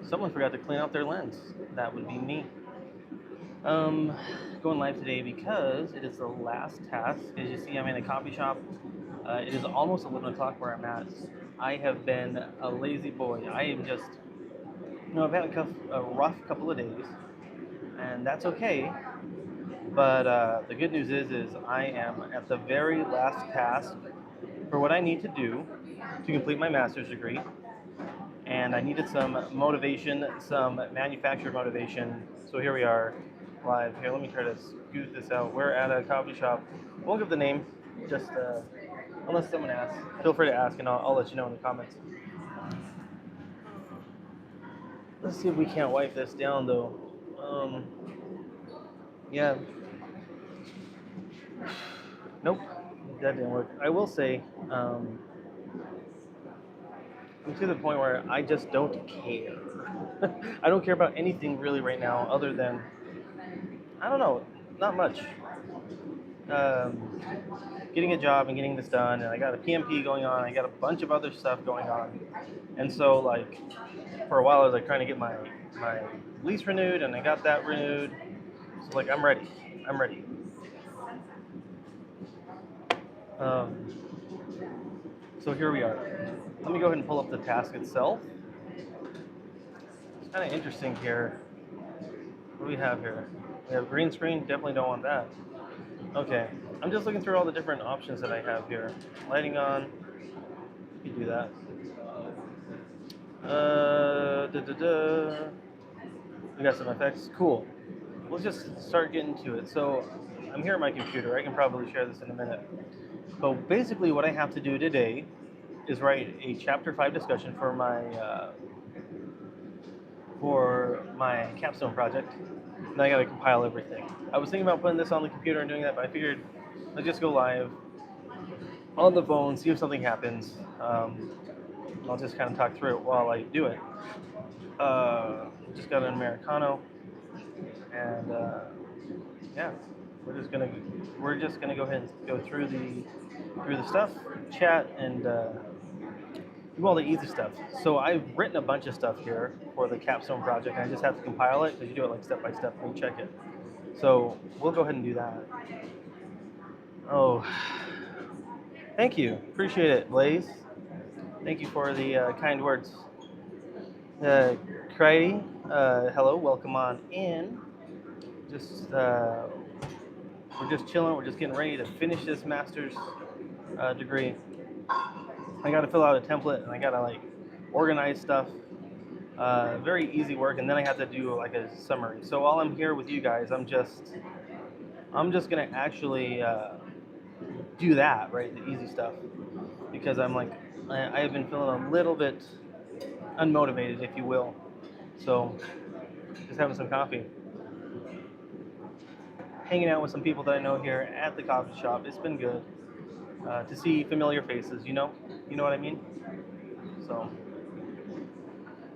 someone forgot to clean out their lens. That would be me. Um, Going live today because it is the last task. As you see, I'm in a coffee shop. It is almost 11 o'clock where I'm at. I have been a lazy boy. I am just, I've had a rough couple of days, and that's okay. But the good news is I am at the very last task for what I need to do to complete my master's degree. And I needed some motivation, some manufactured motivation. So here we are, live. Here, let me try to scoot this out. We're at a coffee shop. I won't give the name, just unless someone asks. Feel free to ask, and I'll let you know in the comments. Let's see if we can't wipe this down, though. Um, yeah, nope, that didn't work. I will say, I'm to the point where I just don't care. I don't care about anything really right now, other than I don't know, not much. Um, Getting a job and getting this done, and I got a PMP going on. I got a bunch of other stuff going on, and so like for a while I was like trying to get my lease renewed, and I got that renewed. So like I'm ready. I'm ready. Um, so here we are. Let me go ahead and pull up the task itself. It's kind of interesting here. What do we have here? We have green screen. Definitely don't want that. Okay. I'm just looking through all the different options that I have here. Lighting on. You do that. Da, da, da. We got some effects. Cool. Let's just start getting to it. So I'm here at my computer. I can probably share this in a minute. But basically, what I have to do today is write a chapter 5 discussion for my capstone project. And I got to compile everything. I was thinking about putting this on the computer and doing that, but I figured let's just go live on the phone, see if something happens. I'll just kind of talk through it while I do it. Just got an Americano, and yeah, we're just gonna go ahead and go through the stuff, chat, and do all the easy stuff. So I've written a bunch of stuff here for the capstone project, and I just have to compile it because you do it like step by step and check it. So we'll go ahead and do that. Oh, thank you, appreciate it, Blaze. Thank you for the kind words. Cridy, hello, welcome on in. Just we're just chilling. We're just getting ready to finish this master's degree. I got to fill out a template and I got to like organize stuff. Very easy work, and then I have to do like a summary. So while I'm here with you guys, I'm just gonna actually do that, right, the easy stuff, because I'm like I have been feeling a little bit unmotivated, if you will. So just having some coffee, hanging out with some people that I know here at the coffee shop. It's been good to see familiar faces. You know what I mean. So,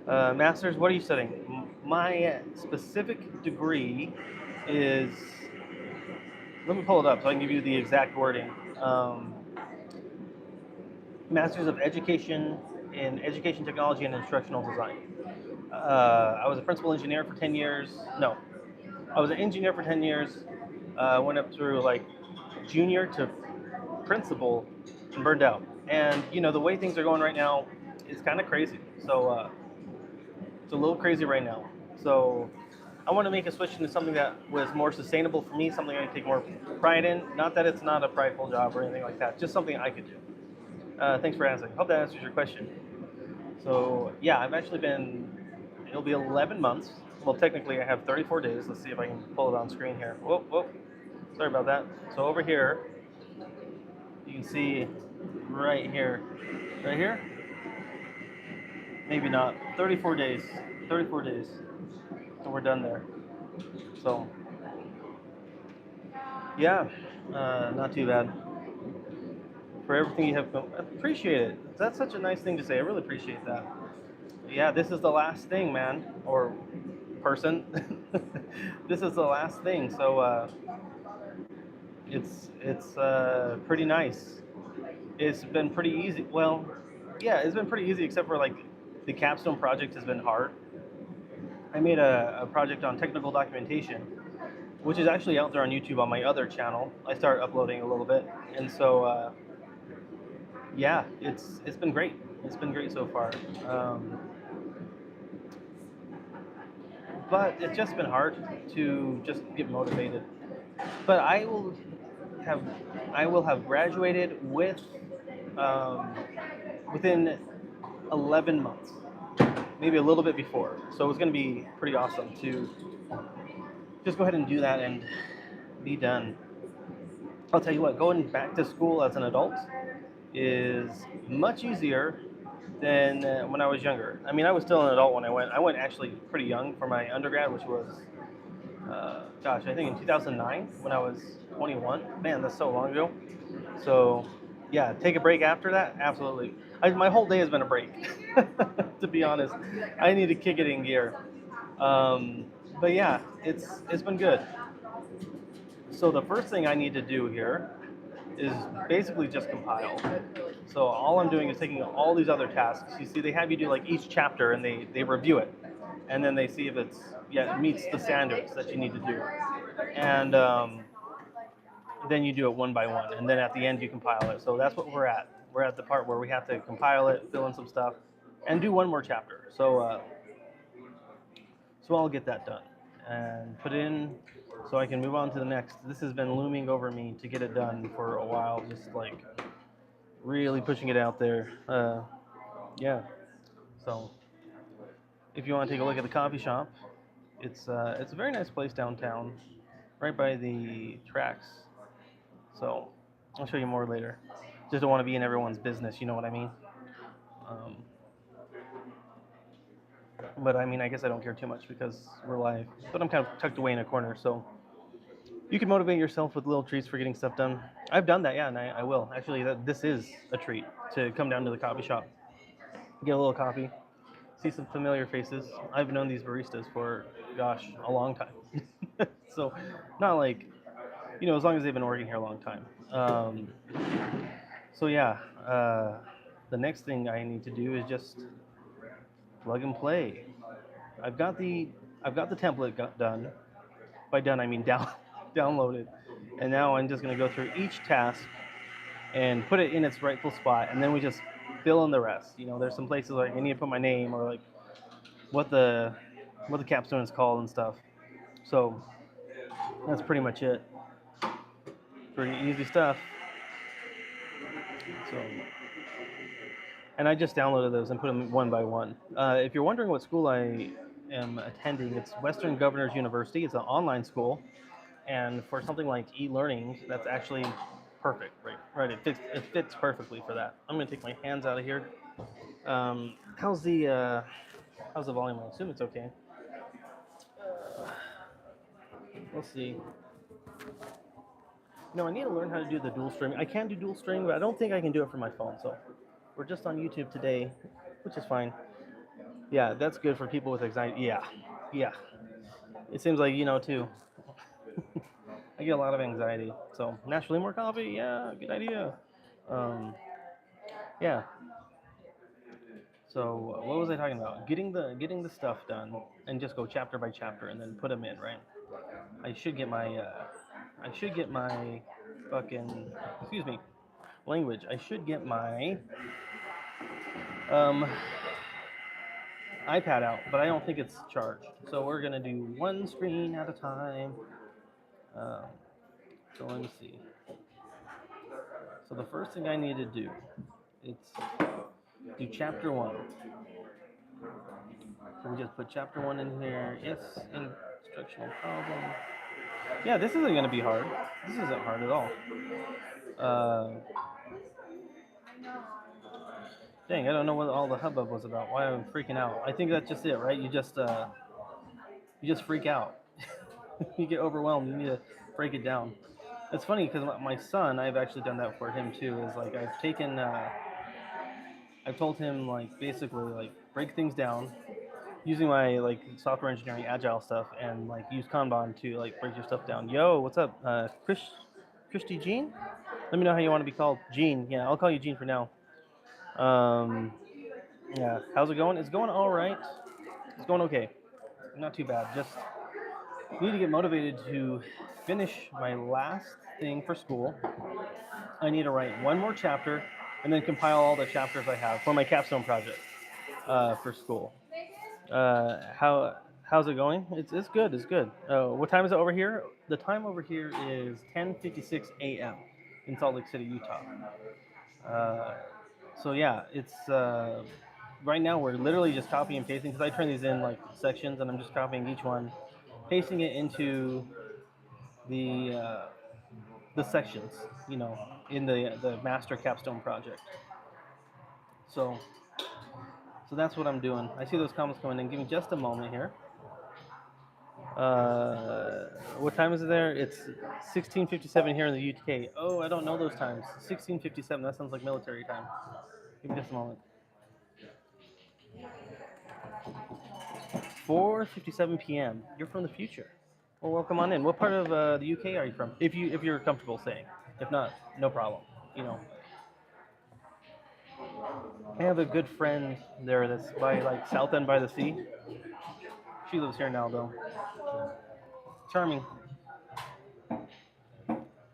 masters, what are you studying? My specific degree is. Let me pull it up so I can give you the exact wording. Masters of Education in Education Technology and Instructional Design. I was a principal engineer for 10 years. No, I was an engineer for 10 years. Went up through like junior to principal and burned out. And the way things are going right now is kind of crazy. So it's a little crazy right now. So I want to make a switch into something that was more sustainable for me, something I can take more pride in. Not that it's not a prideful job or anything like that, just something I could do. Thanks for answering. Hope that answers your question. So yeah, it'll be 11 months. Well, technically I have 34 days. Let's see if I can pull it on screen here. Whoa, whoa. Sorry about that. So over here, you can see right here, maybe not, 34 days, 34 days, and we're done there. So yeah, not too bad. For everything you have, I appreciate it. That's such a nice thing to say. I really appreciate that. Yeah, this is the last thing, man, or person. This is the last thing. So it's pretty nice. It's been pretty easy. Well, yeah, it's been pretty easy except for like the capstone project has been hard. I made a project on technical documentation, which is actually out there on YouTube on my other channel. I started uploading a little bit, and so yeah, it's been great. It's been great so far. But it's just been hard to just get motivated. But have I will have graduated um, within 11 months, maybe a little bit before. So it's going to be pretty awesome to just go ahead and do that and be done. I'll tell you what, going back to school as an adult is much easier than when I was younger. I mean, I was still an adult when I went. I went actually pretty young for my undergrad, which was, gosh, I think in 2009 when I was 21. Man, that's so long ago. So, yeah, take a break after that? Absolutely. My whole day has been a break, to be honest. I need to kick it in gear. Um, but yeah, it's been good. So the first thing I need to do here is basically just compile. So all I'm doing is taking all these other tasks. You see, they have you do like each chapter, and they review it, and then they see if it meets the standards that you need to do, and then you do it one by one, and then at the end you compile it. So that's what we're at. We're at the part where we have to compile it, fill in some stuff, and do one more chapter. So I'll get that done and put in so I can move on to the next. This has been looming over me to get it done for a while, just like really pushing it out there. Yeah. So if you want to take a look at the coffee shop, it's a very nice place downtown, right by the tracks. So I'll show you more later. Just don't want to be in everyone's business, you know what I mean? Um, but I mean, I guess I don't care too much because we're live. But I'm kind of tucked away in a corner, so you can motivate yourself with little treats for getting stuff done. I've done that, yeah, and I will. Actually, this is a treat to come down to the coffee shop, get a little coffee, see some familiar faces. I've known these baristas for, gosh, a long time. So, not like, as long as they've been working here a long time. So yeah, the next thing I need to do is just plug and play. I've got the I've got the template done. By done, I mean downloaded, and now I'm just going to go through each task and put it in its rightful spot, and then we just fill in the rest. There's some places like I need to put my name or like what the what the capstone is called and stuff. So that's pretty much it. Pretty easy stuff. So, and I just downloaded those and put them one by one. If you're wondering what school I am attending, it's Western Governors University. It's an online school, and for something like e-learning, that's actually perfect. Right. It fits perfectly for that. I'm gonna take my hands out of here. How's the volume? I assume it's okay. We'll see. No, I need to learn how to do the dual streaming. I can do dual streaming, but I don't think I can do it from my phone. So we're just on YouTube today, which is fine. Yeah, that's good for people with anxiety. Yeah. It seems like too. I get a lot of anxiety, so naturally more coffee. Yeah, good idea. Um, yeah. So what was I talking about? Getting the stuff done and just go chapter by chapter and then put them in, right? I should get my fucking excuse me language. I should get my um, iPad out, but I don't think it's charged. So we're gonna do one screen at a time. Um, so let me see. So the first thing I need to do, it's do chapter one. So we just put chapter one in here. Yes, instructional problem. Yeah, this isn't gonna be hard. This isn't hard at all. Uh, Dang, I don't know what all the hubbub was about. Why I'm freaking out. I think that's just it, right? You just freak out. You get overwhelmed. You need to break it down. It's funny because my son, I've actually done that for him too. Is like I've told him like basically like break things down using my like software engineering agile stuff and like use Kanban to like break your stuff down. Yo, what's up, Christy Jean? Let me know how you want to be called. Jean. Yeah, I'll call you Jean for now. Um, yeah, how's it going? It's going all right. It's going okay. Not too bad. Just need to get motivated to finish my last thing for school. I need to write one more chapter and then compile all the chapters I have for my capstone project for school. How's it going? It's good. It's good. What time is it over here? The time over here is 10:56 a.m. in Salt Lake City, Utah. Uh, so yeah, it's right now we're literally just copying and pasting because I turn these in like sections and I'm just copying each one, pasting it into the uh, the sections, in the master capstone project. So so that's what I'm doing. I see those comments coming in. Give me just a moment here. What time is it there? It's 16:57 here in the UK. Oh, I don't know those times. 16:57. That sounds like military time. Give me just a moment. 4:57 p.m. You're from the future. Well, welcome on in. What part of the UK are you from? If you're comfortable saying. If not, no problem. You know, I have a good friend there that's by like South End by the Sea. She lives here now though. Charming,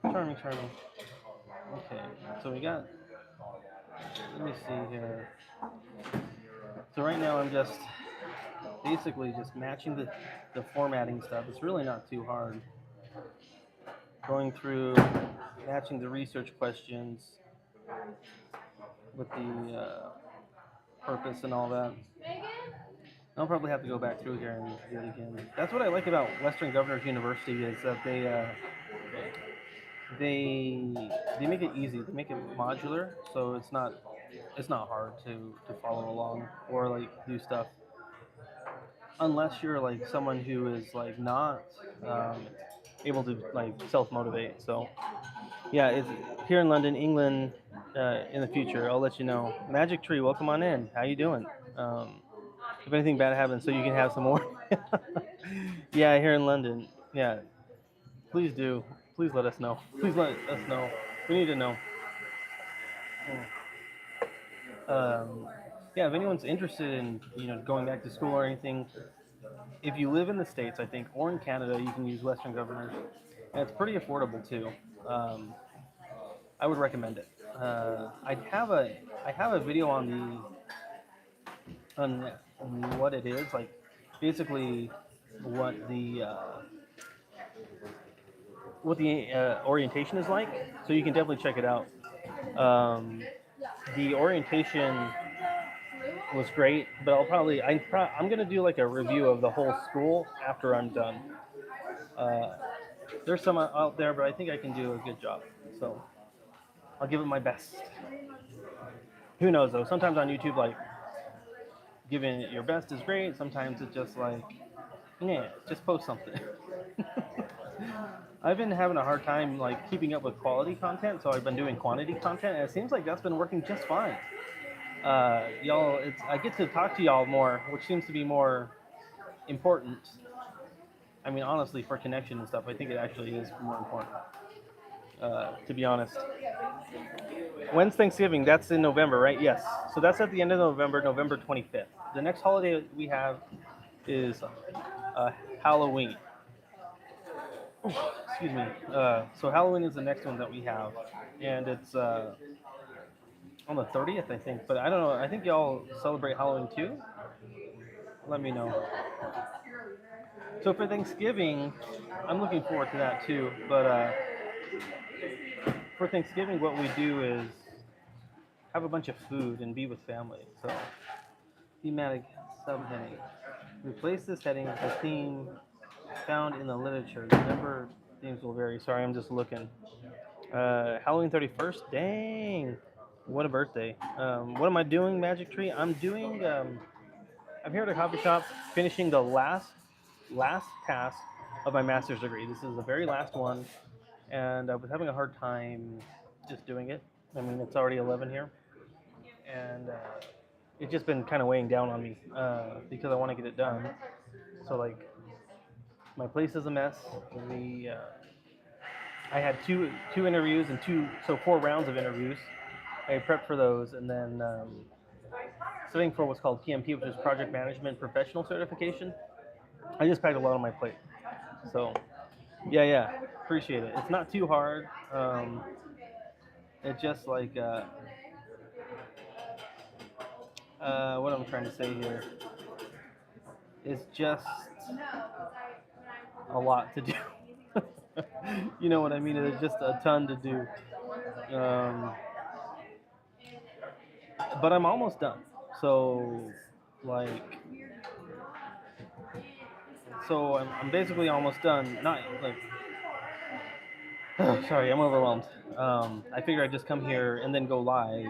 charming, charming. Okay, so we got. Let me see here. So right now I'm just basically just matching the formatting stuff. It's really not too hard. Going through matching the research questions with the purpose and all that. I'll probably have to go back through here and do it again. That's what I like about Western Governors University is that they they make it easy. They make it modular, so it's not hard to follow along or like do stuff unless you're like someone who is like not um, able to like self motivate. So yeah, it's here in London, England. In the future, I'll let you know. Magic Tree, welcome on in. How you doing? Um, if anything bad happens, so you can have some more. Yeah, here in London. Yeah, please do. Please let us know. Please let us know. We need to know. Um, yeah, if anyone's interested in going back to school or anything, if you live in the States, I think, or in Canada, you can use Western Governors, and it's pretty affordable too. Um, I would recommend it. I have a video on what it is like, basically what the orientation is like. So you can definitely check it out. Um, the orientation was great, but I'm gonna do like a review of the whole school after I'm done. Uh, there's some out there, but I think I can do a good job. So I'll give it my best. Who knows though? Sometimes on YouTube, like giving it your best is great. Sometimes it's just like, yeah, just post something. I've been having a hard time like keeping up with quality content, so I've been doing quantity content, and it seems like that's been working just fine. Y'all, I get to talk to y'all more, which seems to be more important. I mean, honestly, for connection and stuff, I think it actually is more important. To be honest. When's Thanksgiving? That's in November, right? Yes. So that's at the end of November, November 25th. The next holiday we have is Halloween. Excuse me. So Halloween is the next one that we have, and it's on the 30th, I think. But I don't know. I think y'all celebrate Halloween too. Let me know. So for Thanksgiving, I'm looking forward to that too. But for Thanksgiving, what we do is have a bunch of food and be with family. So thematic subheading. Replace this heading with a theme found in the literature. The number themes will vary. Sorry, I'm just looking. Halloween 31st. Dang, what a birthday. What am I doing, Magic Tree? I'm here at a coffee shop finishing the last pass of my master's degree. This is the very last one, and I was having a hard time just doing it. I mean, it's already 11 here, and it's just been kind of weighing down on me because I want to get it done. So like, my place is a mess. I had two interviews and so 4 rounds of interviews. I prepped for those, and then studying for what's called PMP, which is Project Management Professional Certification. I just packed a lot on my plate. So yeah, appreciate it. It's not too hard. It's just like what I'm trying to say here is just a lot to do. You know what I mean? It's just a ton to do. Um, but I'm almost done. So like I'm basically almost done. Not like sorry, I'm overwhelmed. I figure I'd just come here and then go live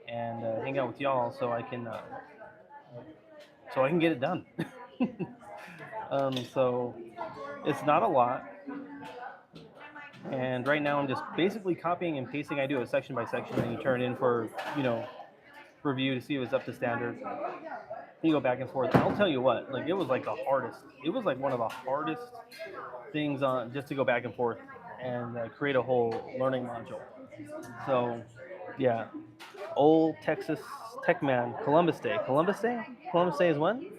and hang out with y'all so I can get it done. So it's not a lot, and right now I'm just basically copying and pasting. I do it section by section, and you turn it in for review to see if it's up to standard. You go back and forth. I'll tell you what, like it was like the hardest. It was like one of the hardest things on just to go back and forth and create a whole learning module. So, yeah, old Texas Tech Man, Columbus Day. Columbus Day? Columbus Day is when?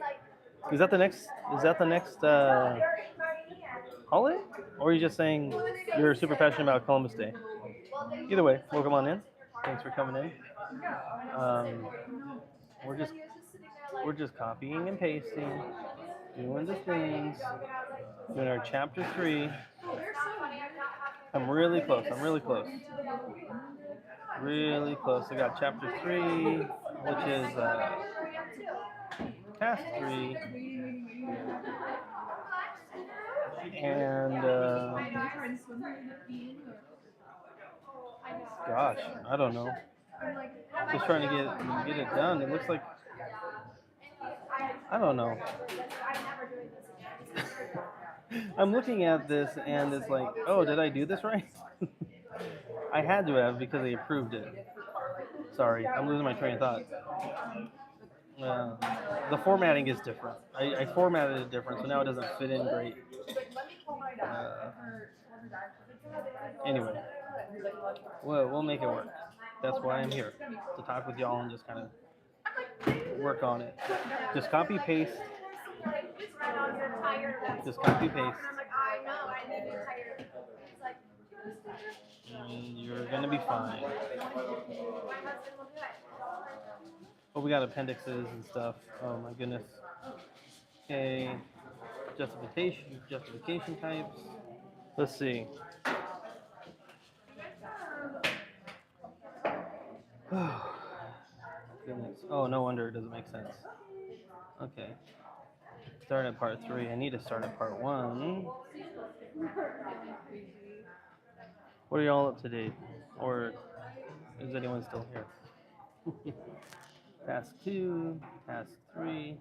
Is that the next? Is that the next holiday? Or are you just saying you're super passionate about Columbus Day? Either way, welcome on in. Thanks for coming in. Um, we're just we're just copying and pasting, doing the things, doing our chapter 3. I'm really close. I'm really close. Really close. I got chapter 3, which is task 3, and gosh, I don't know. Just trying to get it done. It looks like I don't know. I'm looking at this and it's like, oh, did I do this right? I had to have because they approved it. Sorry, I'm losing my train of thought. Uh, the formatting is different. I formatted it different, so now it doesn't fit in great. Uh, anyway, we'll make it work. That's why I'm here, to talk with y'all and just kind of work on it. Just copy paste. Just copy paste. And you're gonna be fine. Oh, we got appendixes and stuff. Oh my goodness. Okay. Justification types. Let's see. Goodness. Oh, no wonder it doesn't make sense. Okay. Start at part 3. I need to start at part 1. What are y'all up to date? Or is anyone still here? Task 2, task 3.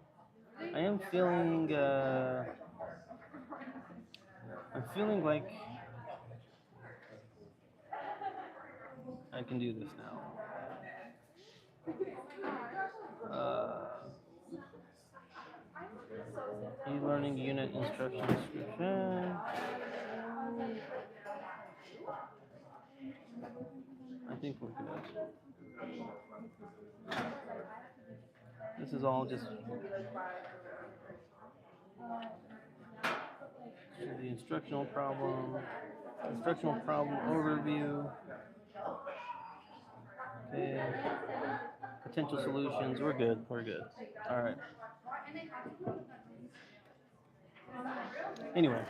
I am feeling, I'm feeling like I can do this now. E-learning unit instruction description. I think we're good. This is all just the instructional problem overview. Okay. Potential solutions. We're good. All right. Anyway,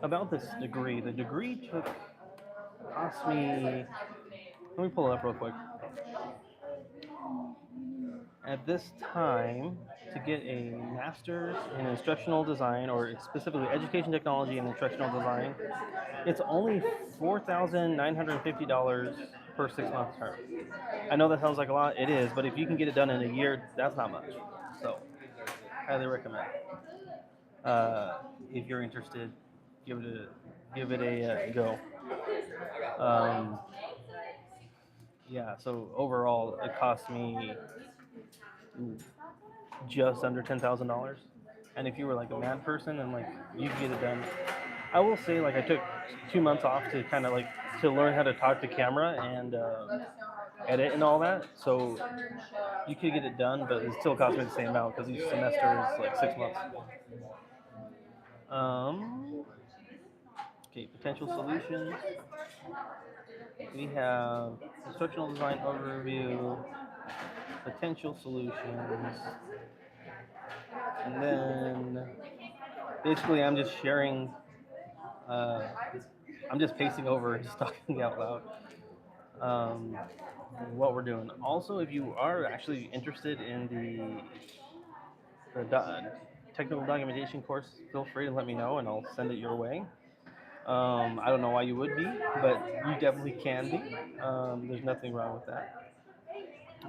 about this degree. The degree cost me. Let me pull it up real quick. At this time, to get a master's in instructional design, or specifically education technology and instructional design, it's only $4,950 per 6-month term. I know that sounds like a lot. It is, but if you can get it done in a year, that's not much. So, highly recommend. If you're interested, give it a go. Yeah. So overall, it cost me just under $10,000. And if you were like a mad person and like you could get it done, I will say like I took 2 months off to kind of like to learn how to talk to camera and edit and all that. So you could get it done, but it still costs me the same amount because each semester is like 6 months. Okay, potential solutions. We have instructional design overview, potential solutions, and then basically I'm just sharing. Uh, I'm just pacing over, just talking out loud. Um, what we're doing. Also, if you are actually interested in the technical documentation course, feel free to let me know and I'll send it your way. I don't know why you would be, but you definitely can be. There's nothing wrong with that.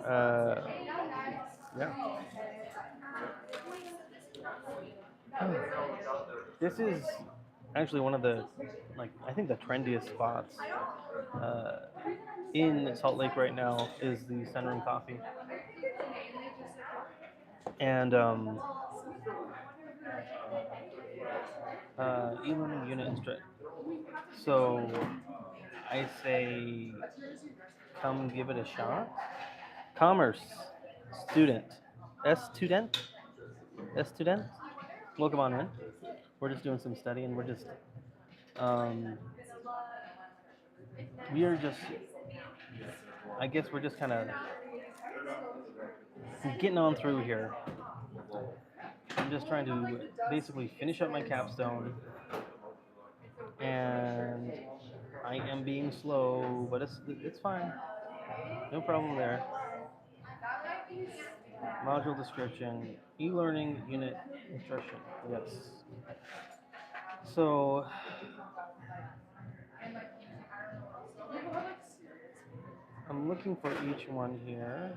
Uh, yeah. This is actually one of the, like, I think the trendiest spots uh, in Salt Lake right now is the Sunroom Coffee. And e-learning unit instruct. So I say, come give it a shot. Commerce student, student, student. Welcome on in. We're just doing some studying. We're just, um, we are just, I guess we're just kind of getting on through here. I'm just trying to basically finish up my capstone, and I am being slow, but it's fine. No problem there. Module description, e-learning unit instruction. Yes. So I'm looking for each one here.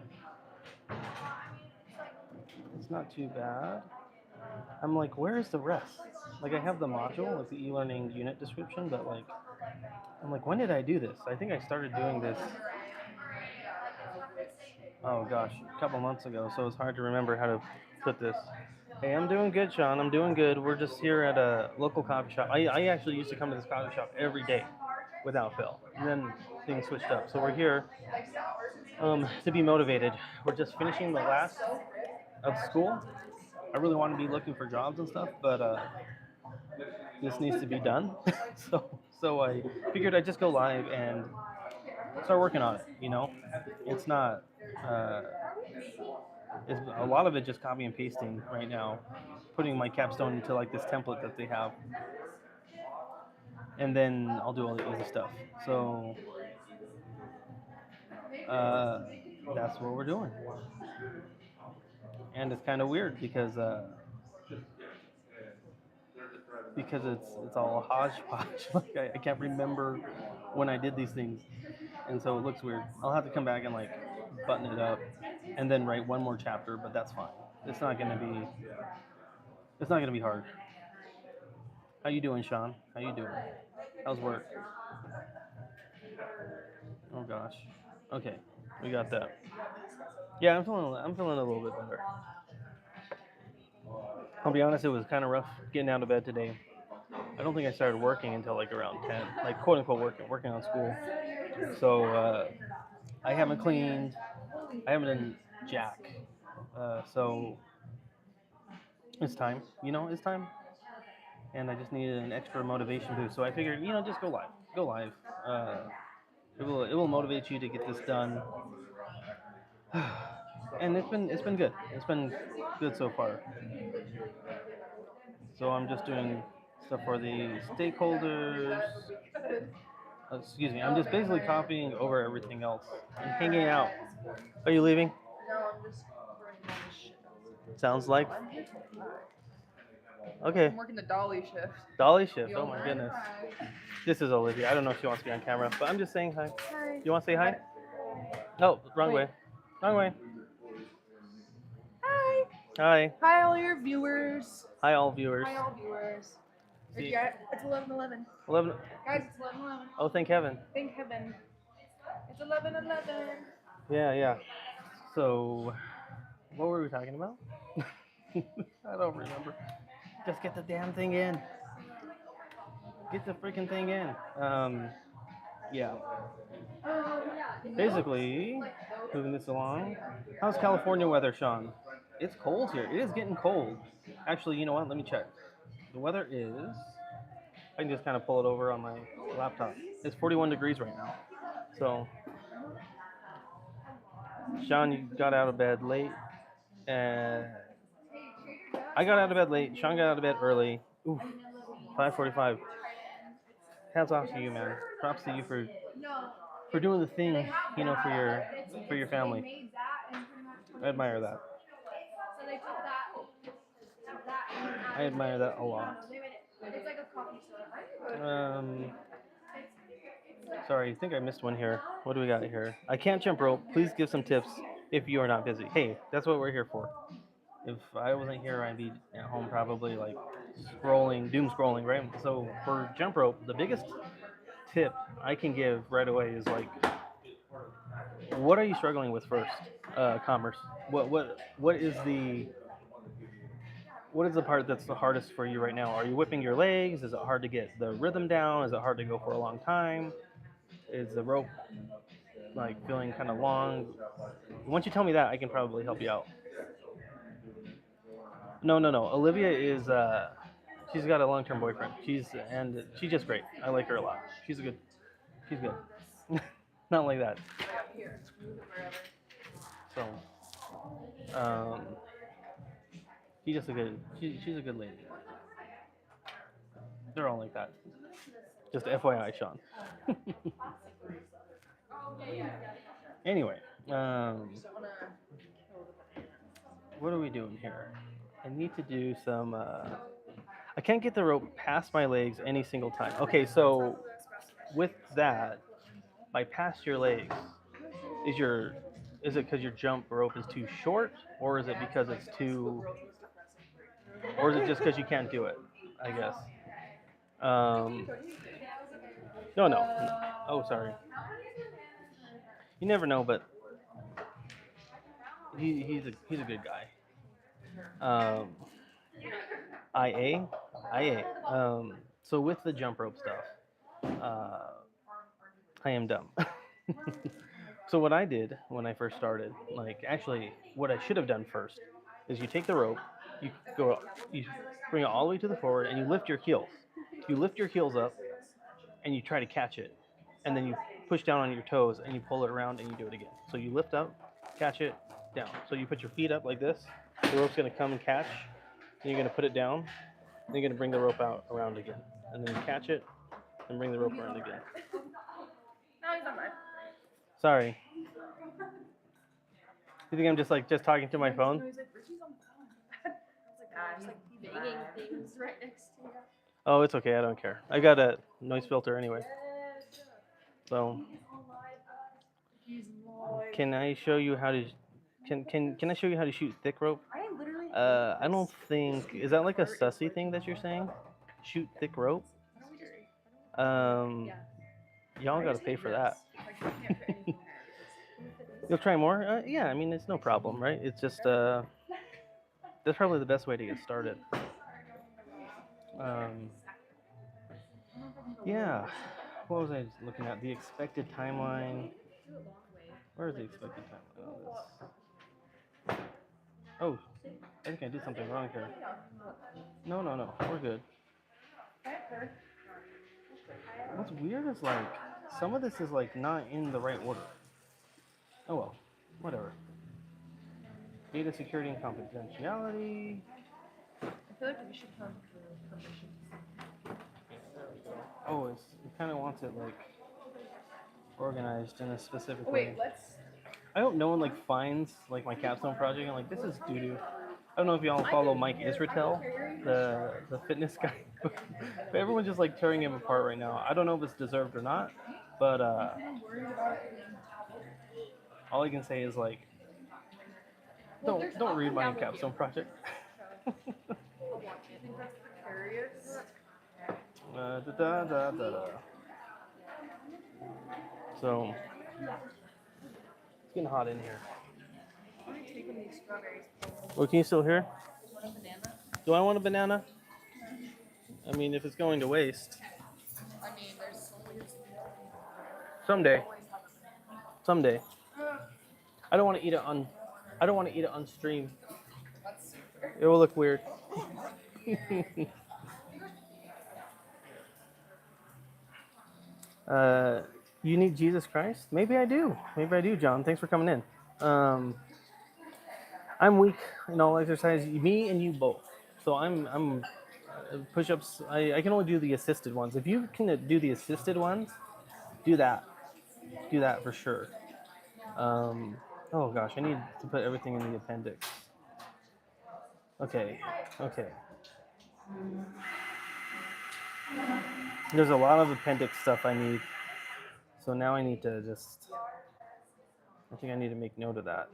It's not too bad. I'm like, where's the rest? Like, I have the module, like the e-learning unit description, but like, I'm like, when did I do this? I think I started doing this, oh gosh, a couple months ago, so it's hard to remember how to put this. Hey, I'm doing good, Sean. I'm doing good. We're just here at a local coffee shop. I actually used to come to this coffee shop every day without fail. And then things switched up. So we're here to be motivated. We're just finishing the last of school. I really want to be looking for jobs and stuff, but this needs to be done. so I figured I'd just go live and start working on it. You know, it's not. Uh, it's a lot of it just copy and pasting right now, putting my capstone into like this template that they have, and then I'll do all the easy stuff. So uh, that's what we're doing, and it's kind of weird because it's all hodgepodge. Like I can't remember when I did these things, and so it looks weird. I'll have to come back and like button it up, and then write one more chapter. But that's fine. It's not gonna be. It's not gonna be hard. How you doing, Sean? How you doing? How's work? Oh gosh. Okay, we got that. Yeah, I'm feeling a little bit better. I'll be honest, it was kind of rough getting out of bed today. I don't think I started working until like around 10, like quote unquote working on school. So I haven't cleaned, I haven't done jack. So it's time, it's time. And I just needed an extra motivation boost. So I figured, just go live. Uh, it will motivate you to get this done. And it's been good. It's been good so far. So I'm just doing stuff for the stakeholders. Excuse me. I'm just basically copying over everything else and hanging out. Are you leaving? Sounds like. Okay. I'm working the dolly shift. Dolly shift. Oh my goodness. This is Olivia. I don't know if she wants to be on camera, but I'm just saying hi. Hi. You want to say hi? Oh, wrong way. Wrong way. Hi. Hi. Hi, all your viewers. Hi, all viewers. Hi, all viewers. See- Yeah, it's 11:11. 11. Guys, it's 11:11. Oh, thank heaven. Thank heaven. It's 11:11. Yeah. So, what were we talking about? I don't remember. Just get the damn thing in. Get the freaking thing in. Yeah. Basically, moving this along. How's California weather, Sean? It's cold here. It is getting cold. Actually, you know what? Let me check. The weather is. I can just kind of pull it over on my laptop. It's 41 degrees right now. So, Sean, you got out of bed late. And I got out of bed late. Sean got out of bed early. Oof, 5:45. Hats off to you, man. Props to you for doing the thing, you know, for your family. I admire that. I admire that a lot. Um, sorry, I think I missed one here. What do we got here? I can't jump rope. Please give some tips if you are not busy. Hey, that's what we're here for. If I wasn't here, I'd be at home probably like scrolling, doom scrolling, right? So for jump rope, the biggest tip I can give right away is like, what are you struggling with first? Commerce. What is the part that's the hardest for you right now? Are you whipping your legs? Is it hard to get the rhythm down? Is it hard to go for a long time? Is the rope like feeling kind of long? Once you tell me that, I can probably help you out. No, no, no. Olivia is she's got a long-term boyfriend. She's just great. I like her a lot. She's good. Not like that. So, um, she's a good lady. They're all like that. Just FYI, Sean. Anyway, what are we doing here? I need to do some. I can't get the rope past my legs any single time. Okay, so with that, by past your legs, is your is it because your jump rope is too short, or is it because it's too, or is it just because you can't do it? I guess. Um, no, no. Oh, sorry. You never know, but he's a good guy. Um, IA, IA. So with the jump rope stuff, I am dumb. So what I did when I first started, like actually what I should have done first, is you take the rope, you go, you bring it all the way to the forward, and you lift your heels. You lift your heels up, and you try to catch it, and then you push down on your toes, and you pull it around, and you do it again. So you lift up, catch it, down. So you put your feet up like this. The rope's gonna come and catch, and you're gonna put it down. And you're gonna bring the rope out around again, and then you catch it, and bring the rope around again. No, he's not mine. Sorry. You think I'm just talking to my phone? He's like, Richie's on the phone. I was like, banging things right next to you. Oh, it's okay. I don't care. I got a noise filter anyway. So, can I show you how to? Can I show you how to shoot thick rope? I literally. I don't think is that like a sussy thing that you're saying? Shoot thick rope? Y'all gotta pay for that. You'll try more? Yeah, I mean it's no problem, right? It's just that's probably the best way to get started. Yeah. What was I just looking at? The expected timeline. Where is the expected timeline on this? Oh, I think I did something wrong here. No, no, no. We're good. What's weird is like some of this is like not in the right order. Oh well, whatever. Data security and confidentiality. I feel like we should come for permission. Oh, it kind of wants it like organized in a specific Oh, way. wait, let's. I hope no one like finds like my capstone project and like this is doo doo. I don't know if y'all follow Mike Israetel, the fitness guy, but everyone's just like tearing him apart right now. I don't know if it's deserved or not, but all I can say is like don't read my capstone project. Da, da, da, da, da. So it's getting hot in here. Well, can you still hear? Do I want a banana? I mean, if it's going to waste. I mean, there's Someday. Someday. I don't want to eat it on. I don't want to eat it on stream. That's super. It will look weird. You need Jesus Christ? Maybe I do. Maybe I do, John. Thanks for coming in. I'm weak in all exercise. Me and you both. So I'm push-ups. I can only do the assisted ones. If you can do the assisted ones, do that. Do that for sure. Oh gosh, I need to put everything in the appendix. Okay. Okay. There's a lot of appendix stuff I need. So now I need to just. I think I need to make note of that.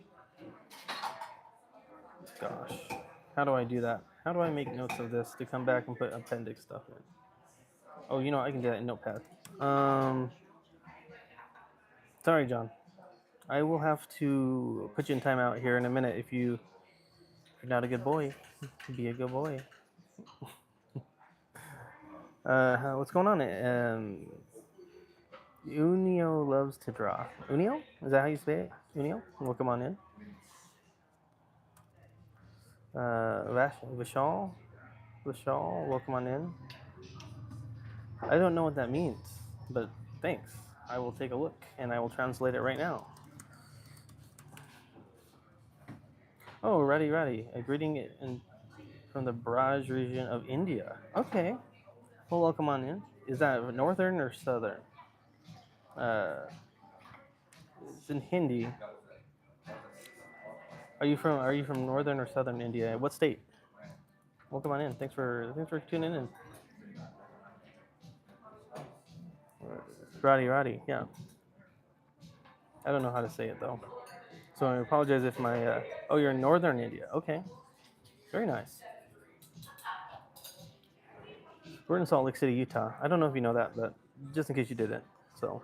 Gosh, how do I do that? How do I make notes of this to come back and put appendix stuff in? Oh, you know, I can do that in Notepad. Sorry, John. I will have to put you in timeout here in a minute if you're not a good boy. Be a good boy. What's going on? Unio loves to draw. Unio? Is that how you say it? Unio? Welcome on in. Vishal, welcome on in. I don't know what that means, but thanks. I will take a look and I will translate it right now. Oh, Radhi, a greeting from the Braj region of India. Okay. Well, welcome on in. Is that northern or southern? It's in Hindi. Are you from northern or southern India? What state? Welcome on in. Thanks for tuning in. Radhi, yeah. I don't know how to say it though. So I apologize if my oh, you're in northern India. Okay. Very nice. We're in Salt Lake City, Utah. I don't know if you know that, but just in case you didn't. So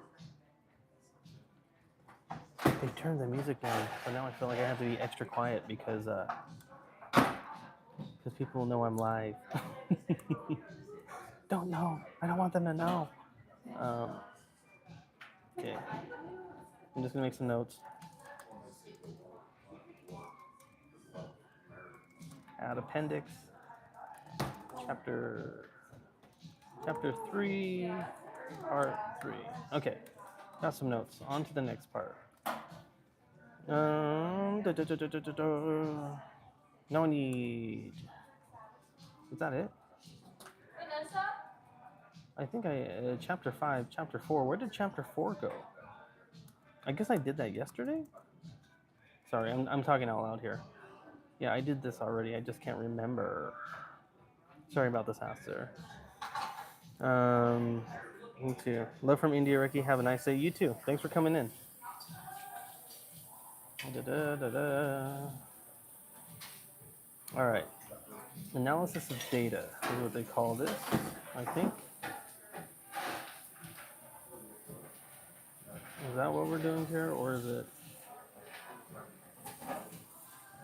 they turned the music down, so now I feel like I have to be extra quiet because people know I'm live. Don't know. I don't want them to know. Okay. I'm just gonna make some notes. Add appendix. Chapter 3, part 3. Okay. Got some notes. On to the next part. Now I need. Is that it? Vanessa? I think chapter 5, chapter 4. Where did chapter 4 go? I guess I did that yesterday? Sorry, I'm talking out loud here. Yeah, I did this already. I just can't remember. Sorry about this, Aster. Me too. Love from India, Ricky. Have a nice day. You too. Thanks for coming in. All right. Analysis of data is what they call this, I think. Is that what we're doing here, or is it?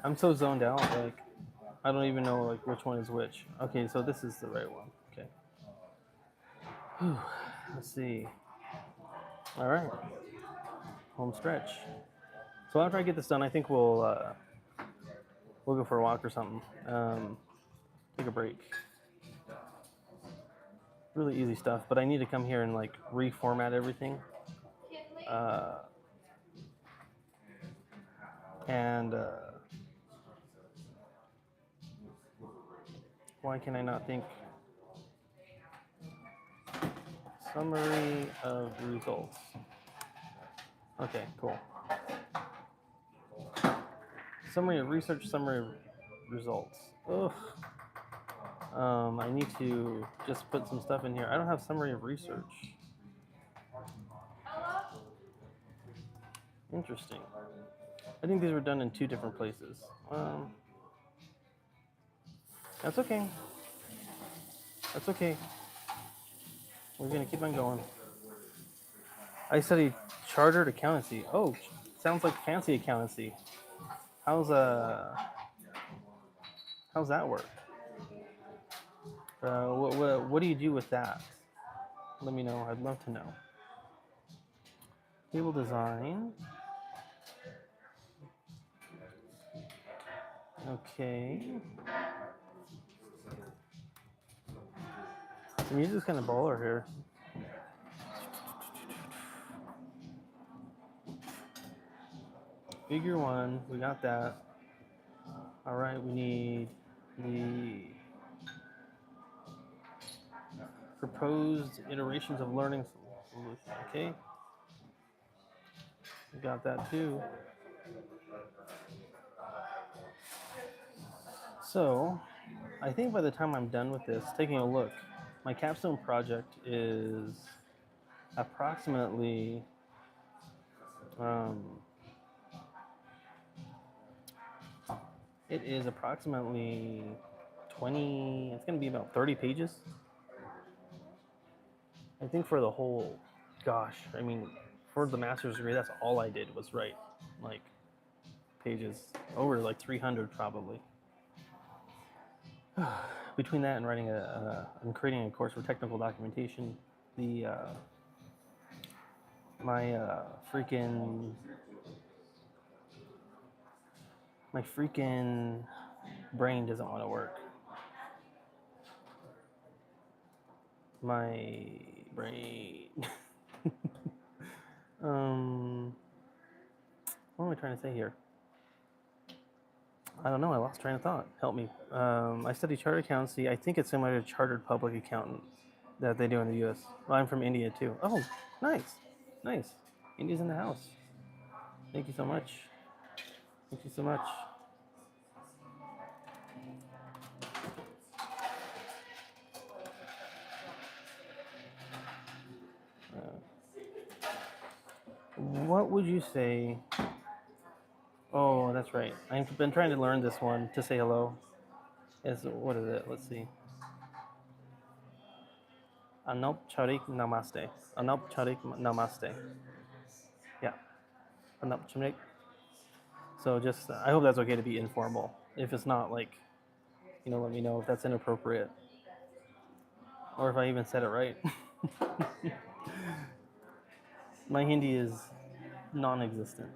I'm so zoned out, like, I don't even know, like, which one is which. Okay, so this is the right one. Okay. Whew. Let's see. All right. Home stretch. So after I get this done, I think we'll go for a walk or something. Take a break. Really easy stuff, but I need to come here and like reformat everything. Why can I not think? Summary of results. Okay, cool. Summary of research, summary of results. Ugh. I need to just put some stuff in here. I don't have summary of research. Interesting. I think these were done in 2 different places. That's okay. That's okay. We're gonna keep on going. I studied chartered accountancy. Oh, sounds like fancy accountancy. How's that work? What do you do with that? Let me know. I'd love to know. Table design. Okay. The music's kind of baller here. Figure one, we got that. All right, we need the proposed iterations of learning solution. Okay, we got that too. So, I think by the time I'm done with this, taking a look, my capstone project is approximately it is approximately 20, it's going to be about 30 pages. I think for the whole, gosh, I mean, for the master's degree, that's all I did was write like pages, over like 300 probably. Between that and writing I'm creating a course for technical documentation, the my freaking brain doesn't want to work. My brain. What am I trying to say here? I don't know. I lost train of thought. Help me. I study chartered accountancy. I think it's similar to chartered public accountant that they do in the U.S. Well, I'm from India too. Oh, nice, nice. India's in the house. Thank you so much. Thank you so much. What would you say? Oh, that's right. I've been trying to learn this one to say hello. What is it? Let's see. Anupcharik namaste. Anupcharik namaste. Yeah. Anupcharik. So just, I hope that's okay to be informal. If it's not, like, let me know if that's inappropriate. Or if I even said it right. My Hindi is non-existent.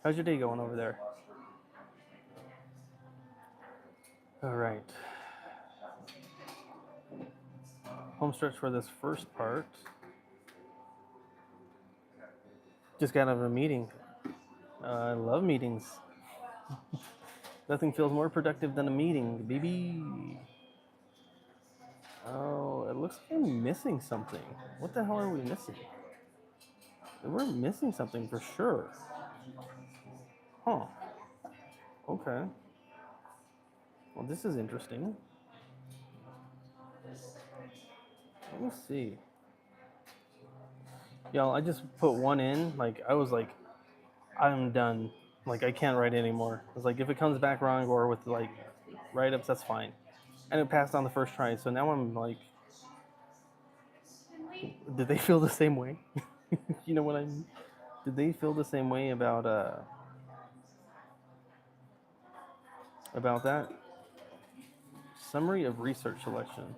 How's your day going over there? All right. Home stretch for this first part. Just got out of a meeting. I love meetings. Nothing feels more productive than a meeting, baby. Oh, it looks like I'm missing something. What the hell are we missing? We're missing something for sure. Huh. Okay. Well, this is interesting. Let me see. Y'all, I just put one in. Like, I was like, I'm done. Like, I can't write anymore. It's like, if it comes back wrong or with, like, write-ups, that's fine. And it passed on the first try. So now I'm like, did they feel the same way? You know what I mean? Did they feel the same way about that? Summary of research selection.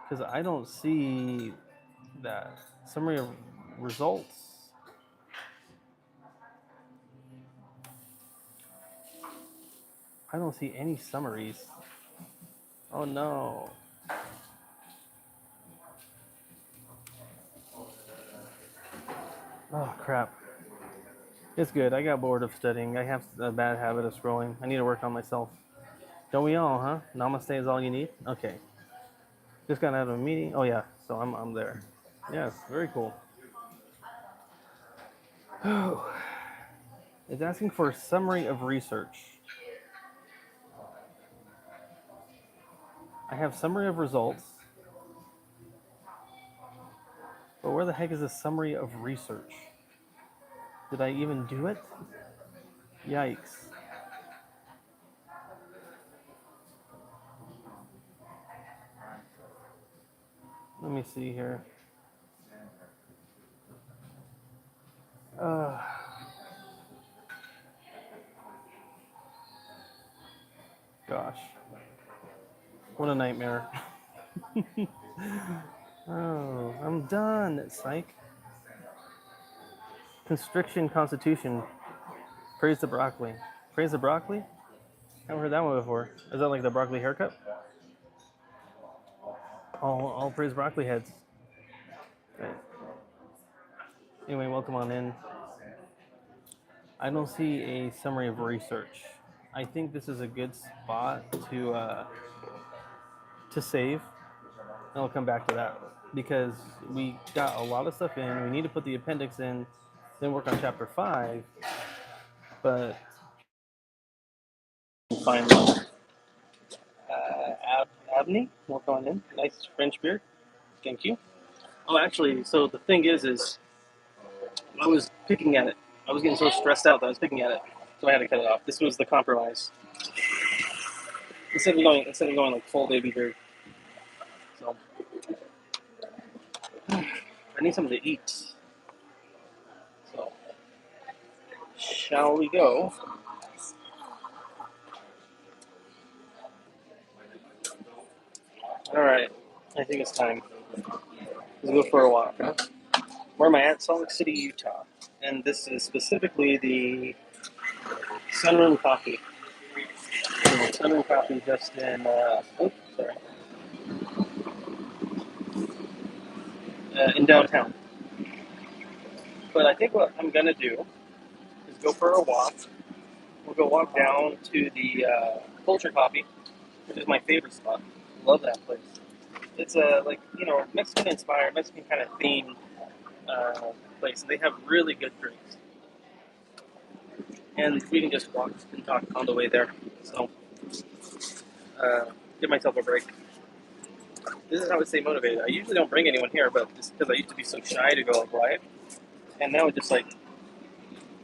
Because I don't see that. Summary of results. I don't see any summaries. Oh no. Oh crap. It's good. I got bored of studying. I have a bad habit of scrolling. I need to work on myself. Don't we all, huh? Namaste is all you need? Okay. Just got out of a meeting. Oh yeah, so I'm there. Yes, very cool. Oh. It's asking for a summary of research. I have summary of results. But where the heck is the summary of research? Did I even do it? Yikes. Let me see here. Gosh. What a nightmare. Oh, I'm done. Psych. Constriction constitution. Praise the broccoli. Praise the broccoli? Haven't heard that one before. Is that like the broccoli haircut? All praise broccoli heads. Okay. Anyway, welcome on in. I don't see a summary of research. I think this is a good spot to save, and I'll come back to that because we got a lot of stuff in. We need to put the appendix in, then work on chapter 5. But find Abney, welcome on in. Nice French beard. Thank you. Oh, actually, so the thing is I was picking at it. I was getting so stressed out that I was picking at it, so I had to cut it off. This was the compromise. Instead of going like full baby beard. So I need something to eat. So shall we go? All right. I think it's time. Let's go for a walk. Huh? Where am I at? Salt Lake City, Utah, and this is specifically the Sunroom Coffee. Sunroom Coffee just in. In downtown. But I think what I'm gonna do is go for a walk. We'll go walk down to the Culture Coffee, which is my favorite spot. Love that place. It's a Mexican inspired, Mexican kind of themed place. They have really good drinks, and we can just walk and talk on the way there. So give myself a break. This is how I stay motivated. I usually don't bring anyone here, but just because I used to be so shy to go like quiet, and now it's just like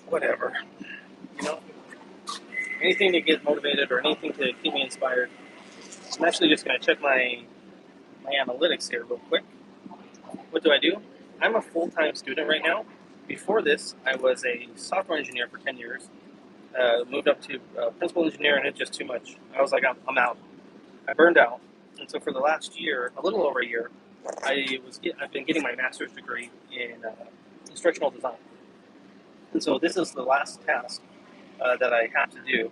whatever, you know. Anything to get motivated or anything to keep me inspired. I'm actually just going to check my analytics here real quick. What do I do? I'm a full-time student right now. Before this, I was a software engineer for 10 years. Moved up to principal engineer, and it's just too much. I was like, I'm out. I burned out. And so for the last year, a little over a year, I've been getting my master's degree in instructional design. And so this is the last task that I have to do.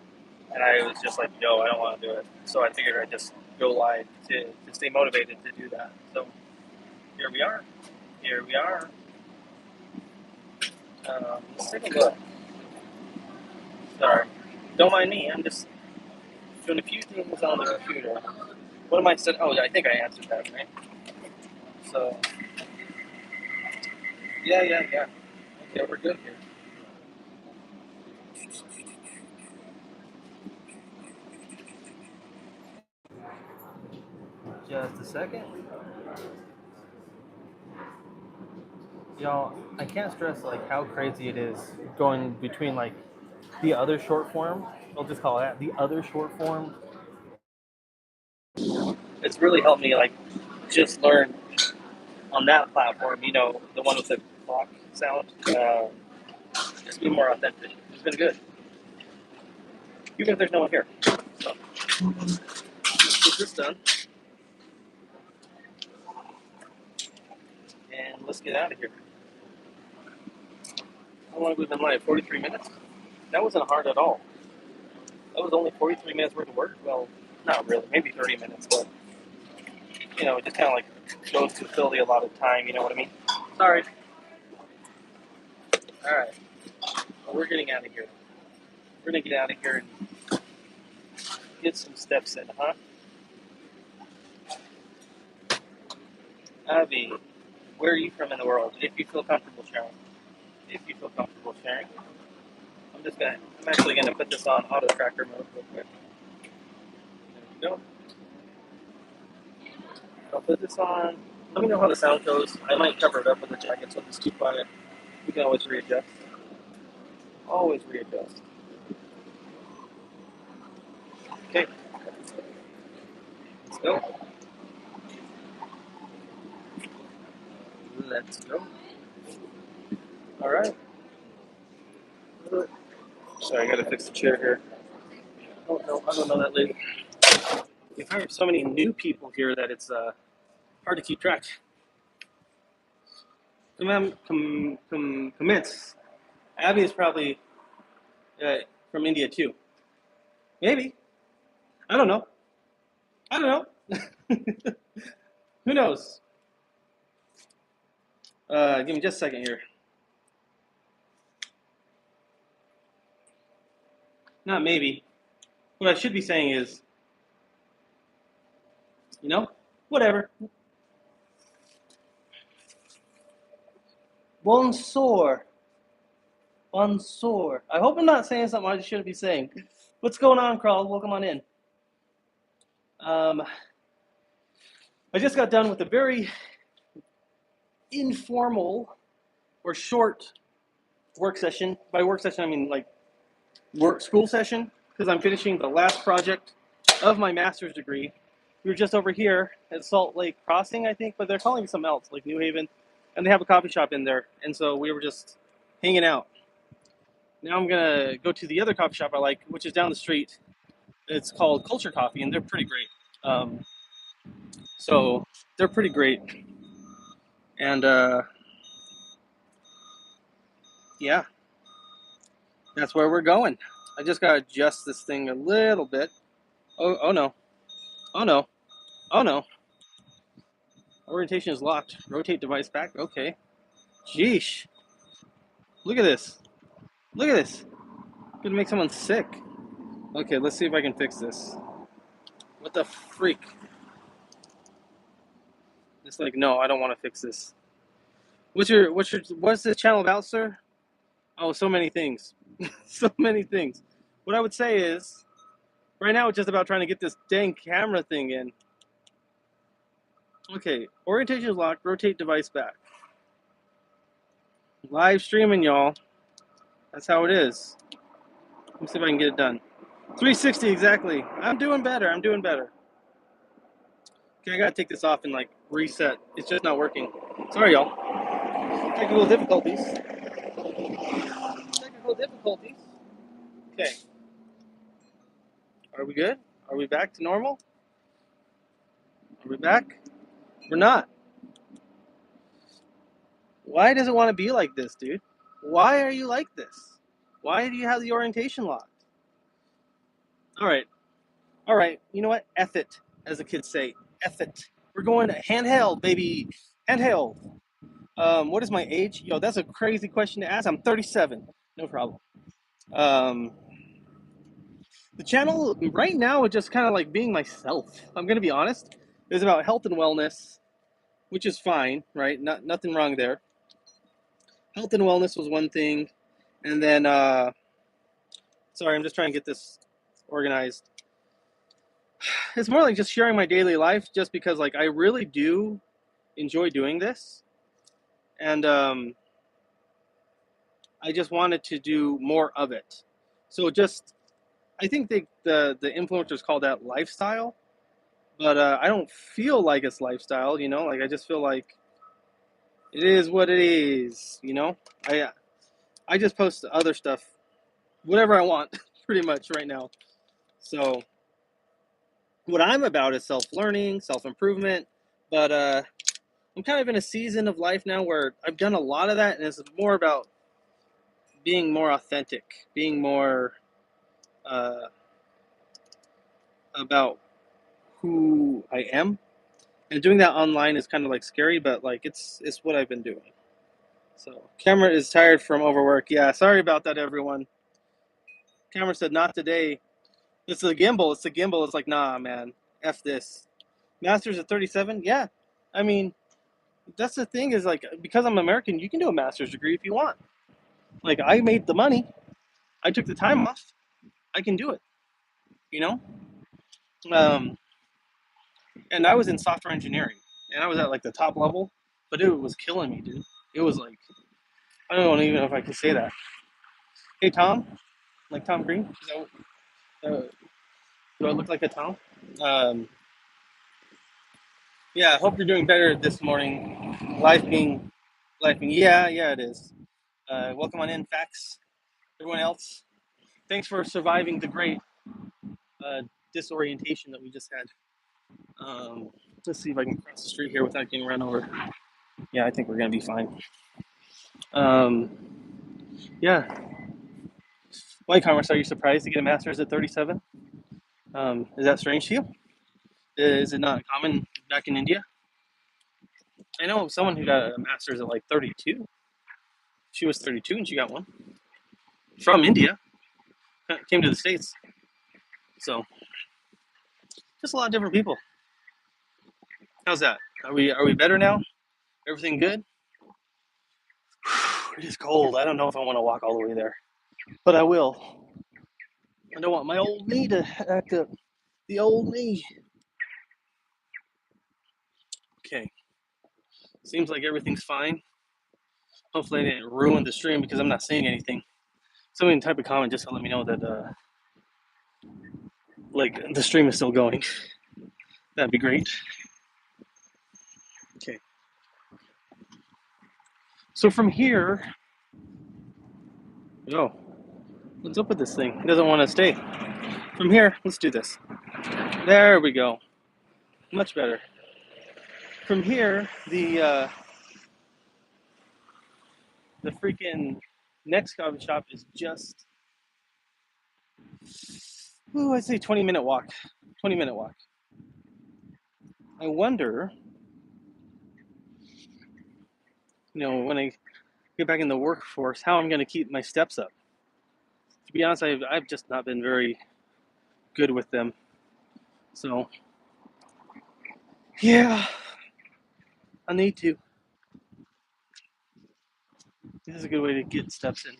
And I was just like, no, I don't want to do it. So I figured I'd just go live to stay motivated to do that. So here we are. Here we are. Let's take a look. Sorry. Don't mind me. I'm just doing a few things on the computer. What am I saying? Oh, I think I answered that, right? So, yeah. Okay, we're good here. Just a second. Y'all, I can't stress like how crazy it is going between like the other short form. I'll just call it that. The other short form. It's really helped me like just learn on that platform. You know, the one with the clock sound. Just be more authentic. It's been good, even if there's no one here. So let's get this done, and let's get out of here. How long have we been live? 43 minutes? That wasn't hard at all. That was only 43 minutes worth of work. Well, not really, maybe 30 minutes, but you know, it just kind of like goes to fill the allotted time. You know what I mean? Sorry. All right. Well, we're getting out of here. We're gonna get out of here and get some steps in, huh? Avi, where are you from in the world? If you feel comfortable sharing. If you feel comfortable sharing. I'm actually gonna put this on auto tracker mode real quick. There we go. I'll put this on. Let me know how the sound goes. I might cover it up with a jacket so it's too quiet. We can always readjust. Always readjust. Okay. Let's go. Let's go. All right. Sorry, I gotta fix the chair here. Oh no, I don't know that lady. We've hired so many new people here that it's hard to keep track. Commence. Abby is probably from India too. Maybe. I don't know. I don't know. Who knows? Give me just a second here. Not maybe. What I should be saying is, whatever. Bonsoir. Bonsoir. I hope I'm not saying something I shouldn't be saying. What's going on, Carl? Welcome on in. I just got done with a very informal or short work session. By work session, I mean like school session, because I'm finishing the last project of my master's degree. We were just over here at Salt Lake Crossing, I think, but they're calling it something else, like New Haven, and they have a coffee shop in there, and so we were just hanging out. Now I'm gonna go to the other coffee shop I like, which is down the street. It's called Culture Coffee, and they're pretty great. So they're pretty great, and yeah, that's where we're going. I just gotta adjust this thing a little bit. Oh no, oh no, oh no. Orientation is locked. Rotate device back. Okay. Jeesh. Look at this. Look at this. Gonna make someone sick. Okay, let's see if I can fix this. What the freak? It's like, no, I don't want to fix this. What's this channel about, sir? Oh, so many things. So many things. What I would say is, right now it's just about trying to get this dang camera thing in. Okay, orientation is locked. Rotate device back. Live streaming, y'all. That's how it is. Let me see if I can get it done. 360 exactly. I'm doing better. I'm doing better. Okay, I gotta take this off and like reset. It's just not working. Sorry, y'all. Technical difficulties. Technical difficulties. Okay. Are we good? Are we back to normal? Are we back? We're not. Why does it want to be like this, dude? Why are you like this? Why do you have the orientation locked? All right. All right. You know what? F it, as the kids say. F it. We're going handheld, baby. Handheld. What is my age? Yo, that's a crazy question to ask. I'm 37. No problem. The channel right now is just kind of like being myself. I'm gonna be honest. It's about health and wellness, which is fine, right? Nothing wrong there. Health and wellness was one thing, and then sorry, I'm just trying to get this organized. It's more like just sharing my daily life, just because like I really do enjoy doing this, and I just wanted to do more of it. So just, I think the influencers call that lifestyle, but I don't feel like it's lifestyle. Like I just feel like it is what it is. I just post other stuff, whatever I want, pretty much right now. So what I'm about is self-learning, self-improvement, but I'm kind of in a season of life now where I've done a lot of that, and it's more about being more authentic, being more about who I am, and doing that online is kind of like scary, but like it's what I've been doing. So camera is tired from overwork. Yeah, sorry about that, everyone. Camera said not today. It's the gimbal. It's the gimbal. It's like, nah, man, F this. Masters at 37. Yeah, I mean, that's the thing is like, because I'm American, you can do a master's degree if you want. Like, I made the money. I took the time off. I can do it. You know. And I was in software engineering, and I was at like the top level, but it was killing me, dude. It was like, I don't even know if I can say that. Hey, Tom, like Tom Green. Do I look like a Tom? Um, yeah, I hope you're doing better this morning. Life being, yeah, it is. Welcome on in, Fax. Everyone else, thanks for surviving the great disorientation that we just had. Let's see if I can cross the street here without getting run over. Yeah, I think we're gonna be fine. Yeah, Why, Commerce, are you surprised to get a master's at 37? Is that strange to you? Is it not common back in India? I know someone who got a master's at like 32. She was 32 and she got one from India. Came to the States. So just a lot of different people. How's that? Are we better now? Everything good? It is cold. I don't know if I want to walk all the way there, but I will. I don't want my old knee to act up. The old knee. Okay. Seems like everything's fine. Hopefully I didn't ruin the stream because I'm not saying anything. Somebody type a comment just to let me know that like the stream is still going. That'd be great. Okay. So from here, oh, what's up with this thing? It doesn't want to stay. From here, let's do this. There we go. Much better. From here, the freaking next coffee shop is just, I'd say 20-minute walk. 20-minute walk. I wonder, when I get back in the workforce, how I'm going to keep my steps up. To be honest, I've just not been very good with them. So, yeah, I need to. This is a good way to get steps in.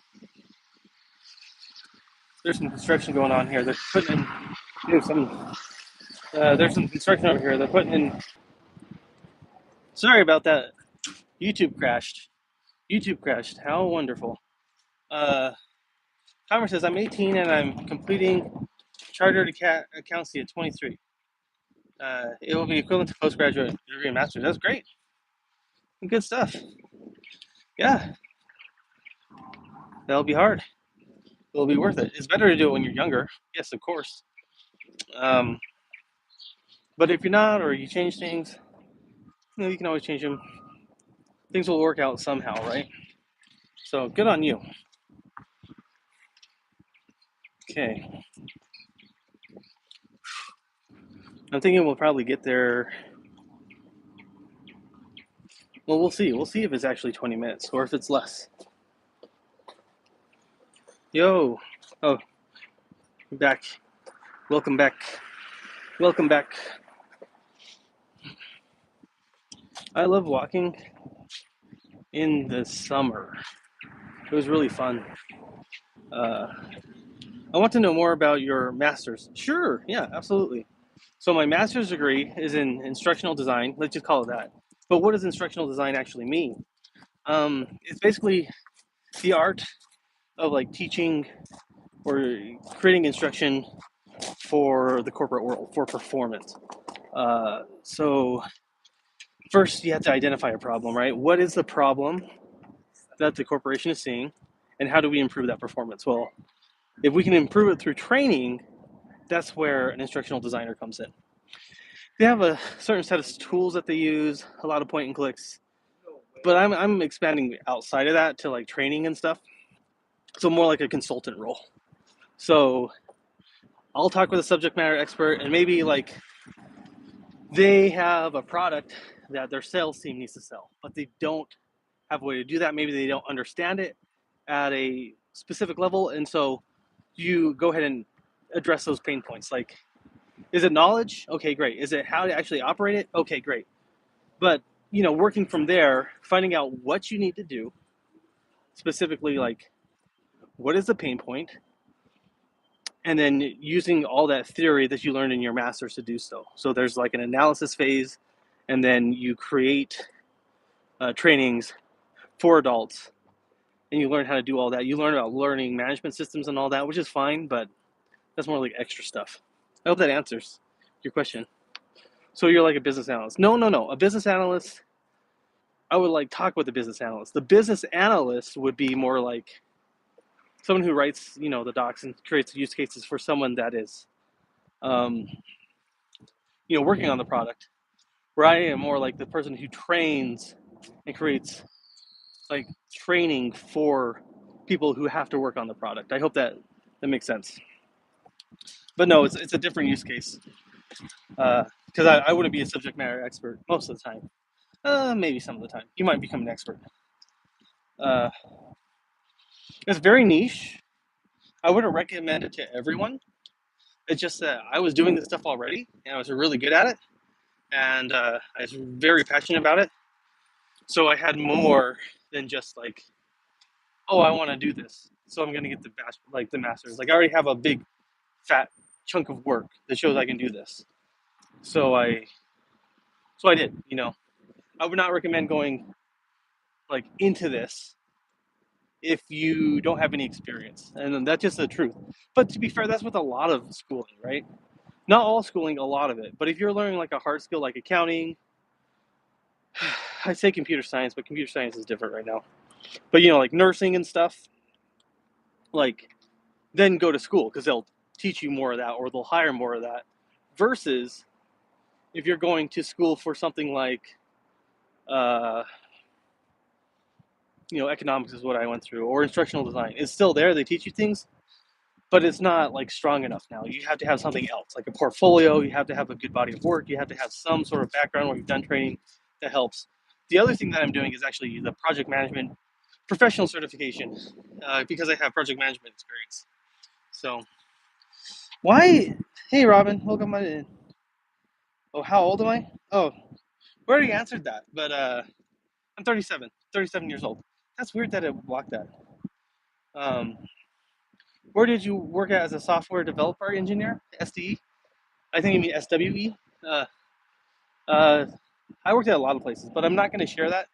There's some construction going on here. They're putting in, there's some construction over here. They're putting in, sorry about that. YouTube crashed. How wonderful. Commerce says, I'm 18 and I'm completing chartered accountancy at 23. It will be equivalent to postgraduate degree and master's. That's great. Good stuff. Yeah. That'll be hard. It'll be worth it. It's better to do it when you're younger. Yes, of course. But if you're not, or you change things, you can always change them. Things will work out somehow, right? So good on you. Okay. I'm thinking we'll probably get there. Well, we'll see. We'll see if it's actually 20 minutes or if it's less. Yo. Oh, back. Welcome back. Welcome back. I love walking in the summer. It was really fun. I want to know more about your master's. Sure, yeah, absolutely. So my master's degree is in instructional design. Let's just call it that. But what does instructional design actually mean? It's basically the art of like teaching or creating instruction for the corporate world, for performance. So first you have to identify a problem, right? What is the problem that the corporation is seeing, and how do we improve that performance? Well, if we can improve it through training, that's where an instructional designer comes in. They have a certain set of tools that they use, a lot of point and clicks, but I'm expanding outside of that to like training and stuff. So more like a consultant role. So I'll talk with a subject matter expert, and maybe like they have a product that their sales team needs to sell, but they don't have a way to do that. Maybe they don't understand it at a specific level, and so you go ahead and address those pain points. Like, is it knowledge? Okay, great. Is it how to actually operate it? Okay, great. But working from there, finding out what you need to do, specifically like what is the pain point, and then using all that theory that you learned in your master's to do so. So there's like an analysis phase, and then you create trainings for adults, and you learn how to do all that. You learn about learning management systems and all that, which is fine, but that's more like extra stuff. I hope that answers your question. So you're like a business analyst. No. A business analyst, I would like talk with the business analyst. The business analyst would be more like someone who writes, the docs and creates use cases for someone that is, working on the product. Where I am more like the person who trains and creates like training for people who have to work on the product. I hope that that makes sense. But no, it's a different use case. Because I wouldn't be a subject matter expert most of the time. Maybe some of the time. You might become an expert. Uh, it's very niche. I wouldn't recommend it to everyone. It's just that I was doing this stuff already, and I was really good at it, and I was very passionate about it. So I had more than just like, oh, I want to do this, so I'm gonna get the masters. Like I already have a big, fat chunk of work that shows I can do this. So I did. I would not recommend going like into this if you don't have any experience, and that's just the truth. But to be fair, that's with a lot of schooling, right? Not all schooling, a lot of it. But if you're learning like a hard skill like accounting, I say computer science, but computer science is different right now. But like nursing and stuff, like then go to school because they'll teach you more of that or they'll hire more of that. Versus if you're going to school for something like, economics is what I went through, or instructional design. It's still there. They teach you things, but it's not like strong enough now. You have to have something else, like a portfolio. You have to have a good body of work. You have to have some sort of background where you've done training that helps. The other thing that I'm doing is actually the project management professional certification because I have project management experience. So, why? Hey, Robin, welcome in. Oh, how old am I? Oh, we already answered that, but I'm 37 years old. That's weird that it blocked that. Where did you work at as a software developer engineer? SDE? I think you mean SWE. Uh, uh, I worked at a lot of places, but I'm not going to share that.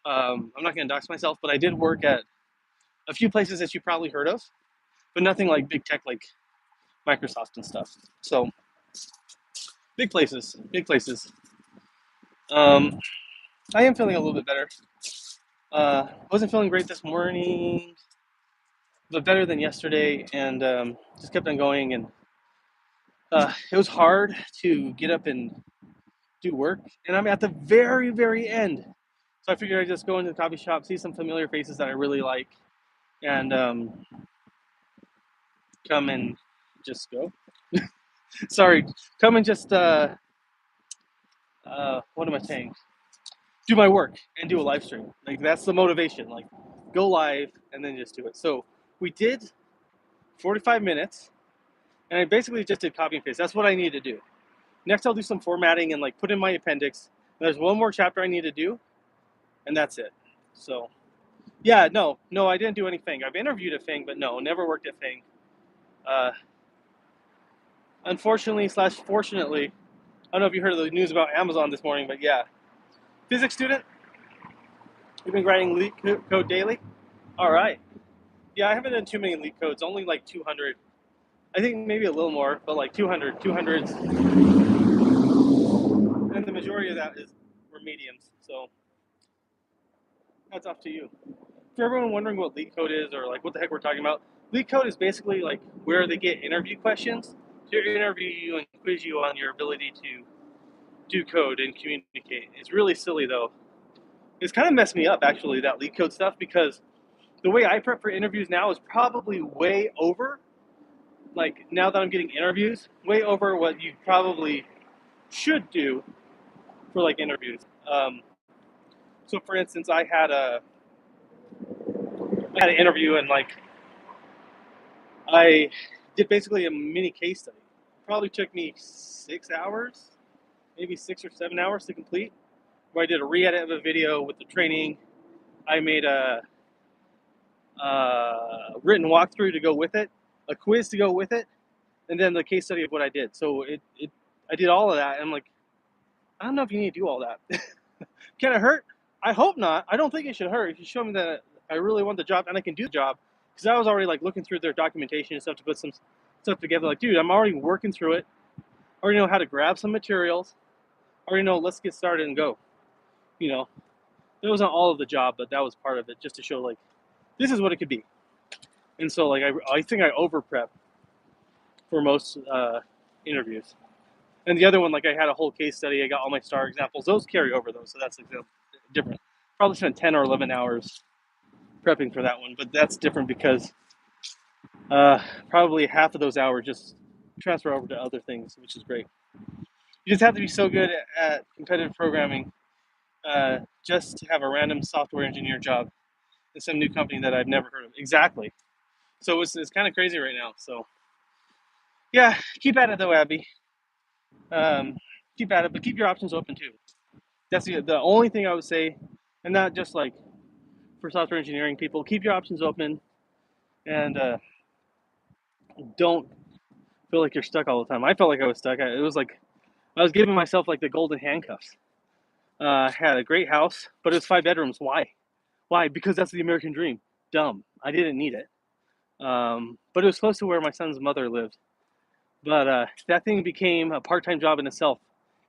I'm not going to dox myself, but I did work at a few places that you probably heard of, but nothing like big tech like Microsoft and stuff. So big places, big places. I am feeling a little bit better. Wasn't feeling great this morning, but better than yesterday, and just kept on going. And it was hard to get up and do work, and I'm at the very, very end. So I figured I'd just go into the coffee shop, see some familiar faces that I really like, and come and just go. Sorry, come and just what am I saying? Do my work and do a live stream. Like that's the motivation. Like go live and then just do it. So we did 45 minutes, and I basically just did copy and paste. That's what I need to do. Next, I'll do some formatting and like put in my appendix. There's one more chapter I need to do, and that's it. So, yeah, no, I didn't do anything. I've interviewed at Fing, but no, never worked at Fing. Unfortunately / fortunately, I don't know if you heard of the news about Amazon this morning, but yeah, physics student. You've been writing LeetCode daily. All right. Yeah, I haven't done too many LeetCodes. Only like 200. I think maybe a little more, but like 200, 200s. And the majority of that were mediums. So that's up to you. For everyone wondering what LeetCode is or like what the heck we're talking about, LeetCode is basically like where they get interview questions to interview you and quiz you on your ability to do code and communicate. It's really silly though. It's kind of messed me up actually, that LeetCode stuff, because the way I prep for interviews now is probably way over. Like now that I'm getting interviews, way over what you probably should do for like interviews. So for instance, I had an interview and like I did basically a mini case study. Probably took me 6 hours, maybe 6 or 7 hours to complete. Where I did a re-edit of a video with the training. I made a written walkthrough to go with it, a quiz to go with it, and then the case study of what I did. So I did all of that, and I'm like, I don't know if you need to do all that. Can it hurt? I hope not. I don't think it should hurt. If you show me that I really want the job and I can do the job, because I was already like looking through their documentation and stuff to put some stuff together. Like, dude, I'm already working through it. I already know how to grab some materials. I already know, let's get started and go. It wasn't all of the job, but that was part of it, just to show like, this is what it could be. And so like, I think I over prep for most interviews. And the other one, like I had a whole case study. I got all my star examples. Those carry over though, so that's different. Probably spent 10 or 11 hours prepping for that one, but that's different because Probably half of those hours just transfer over to other things, which is great. You just have to be so good at competitive programming just to have a random software engineer job in some new company that I've never heard of. Exactly. So it's kind of crazy right now. So yeah, keep at it though, Abby. Um, keep at it, but keep your options open too. That's the only thing I would say, and not just like for software engineering people. Keep your options open and don't feel like you're stuck all the time. I felt like I was stuck. It was like I was giving myself like the golden handcuffs. I had a great house, but it's 5 bedrooms. Why? Why? Because that's the American dream. Dumb. I didn't need it. But it was close to where my son's mother lived. But that thing became a part-time job in itself,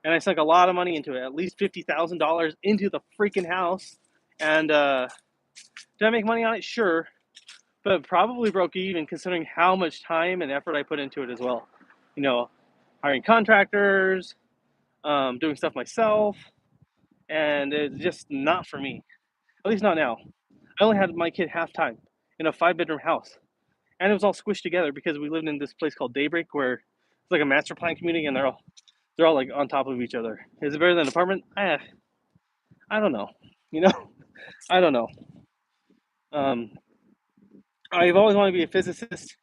and I sunk a lot of money into it, at least $50,000 into the freaking house. And did I make money on it? Sure, but probably broke even considering how much time and effort I put into it as well. You know, hiring contractors, doing stuff myself, and it's just not for me. At least not now. I only had my kid half time in a 5 bedroom house, and it was all squished together because we lived in this place called Daybreak, where it's like a master plan community, and they're all like on top of each other. Is it better than an apartment? I don't know. You know, I don't know. Um, I've always wanted to be a physicist,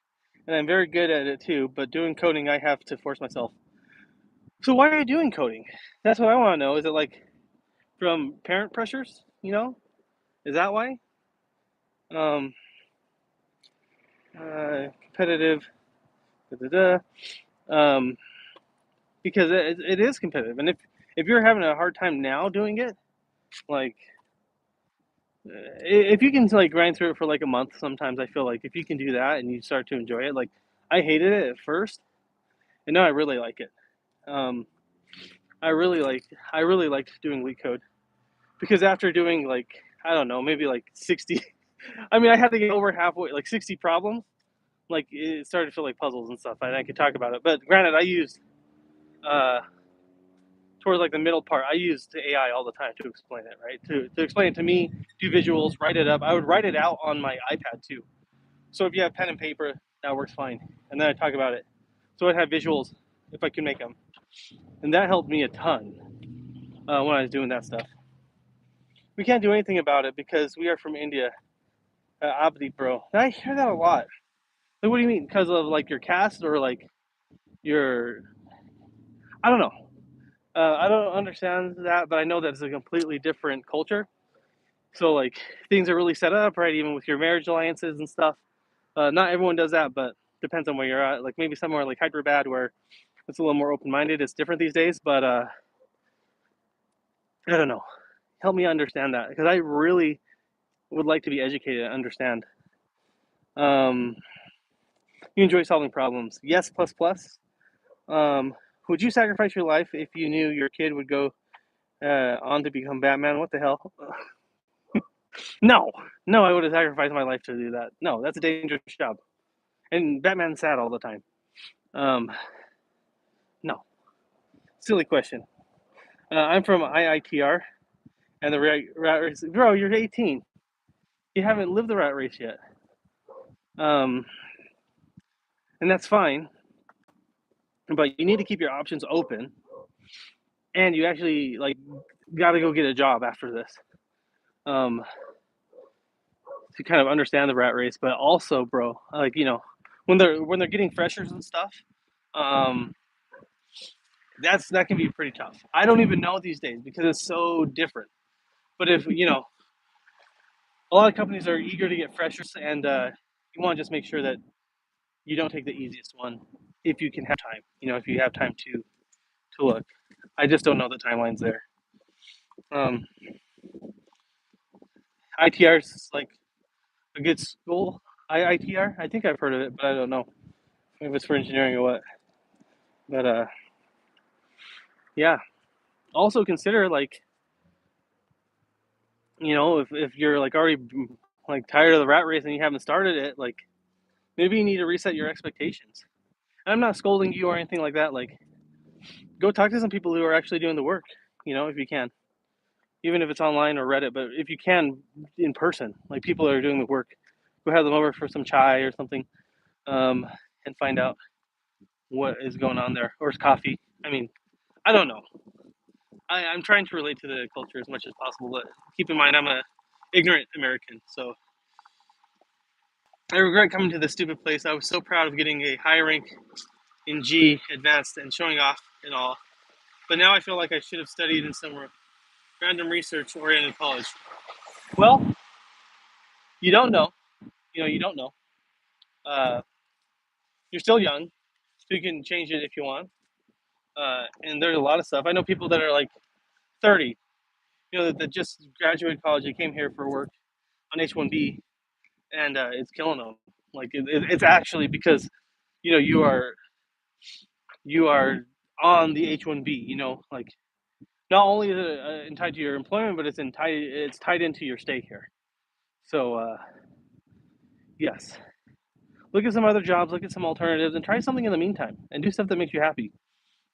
and I'm very good at it too. But doing coding, I have to force myself. So why are you doing coding? That's what I want to know. Is it like from parent pressures? Is that why? Um, Competitive. Da, da, da. Because it is competitive, and if you're having a hard time now doing it, like if you can like grind through it for like a month, sometimes I feel like if you can do that and you start to enjoy it, like I hated it at first, and now I really like it. Um, I really liked doing leak code because after doing like I don't know, maybe like 60, I mean I had to get over halfway, like 60 problems, like it started to feel like puzzles and stuff, and I could talk about it. But granted, I used uh, towards like the middle part, I used AI all the time to explain it, right? To explain it to me, do visuals, write it up. I would write it out on my iPad too. So if you have pen and paper, that works fine. And then I talk about it. So I'd have visuals if I could make them. And that helped me a ton when I was doing that stuff. We can't do anything about it because we are from India. Abdi, bro. And I hear that a lot. Like, what do you mean? Because of like your caste or like your. I don't know. I don't understand that, but I know that it's a completely different culture. So like things are really set up, right? Even with your marriage alliances and stuff. Not everyone does that, but depends on where you're at. Like maybe somewhere like Hyderabad where it's a little more open-minded. It's different these days, but I don't know. Help me understand that because I really would like to be educated and understand. Um, you enjoy solving problems. Yes, plus plus. Um, would you sacrifice your life if you knew your kid would go on to become Batman? What the hell? No, no, I would have sacrificed my life to do that. No, that's a dangerous job. And Batman's sad all the time. Um, no, silly question. I'm from IITR, and the rat race. Bro, you're 18. You haven't lived the rat race yet. Um, and that's fine. But you need to keep your options open, and you actually like got to go get a job after this um, to kind of understand the rat race. But also, bro, like when they're getting freshers and stuff, um, that can be pretty tough. I don't even know these days because it's so different. But if a lot of companies are eager to get freshers, and you want to just make sure that you don't take the easiest one if you can have time. If you have time to look. I just don't know the timelines there. Um, ITR is like a good school. IITR. I think I've heard of it, but I don't know if it's for engineering or what. But yeah. Also consider like if you're like already like tired of the rat race and you haven't started it, like maybe you need to reset your expectations. And I'm not scolding you or anything like that. Like go talk to some people who are actually doing the work. If you can, even if it's online or Reddit. But if you can, in person, like people that are doing the work, go have them over for some chai or something. and find out what is going on there. Or it's coffee. I mean, I don't know. I'm trying to relate to the culture as much as possible, but keep in mind I'm a ignorant American, so I regret coming to this stupid place. I was so proud of getting a high rank in G advanced and showing off and all, but now I feel like I should have studied in some random research oriented college. Well, you don't know. You don't know. Uh, you're still young, so you can change it if you want. And there's a lot of stuff. I know people that are like 30, that just graduated college. They came here for work on H-1B, and it's killing them. Like it's actually because you are on the H-1B. Like not only is it tied to your employment, but it's tied into your stay here. So yes, look at some other jobs, look at some alternatives, and try something in the meantime, and do stuff that makes you happy.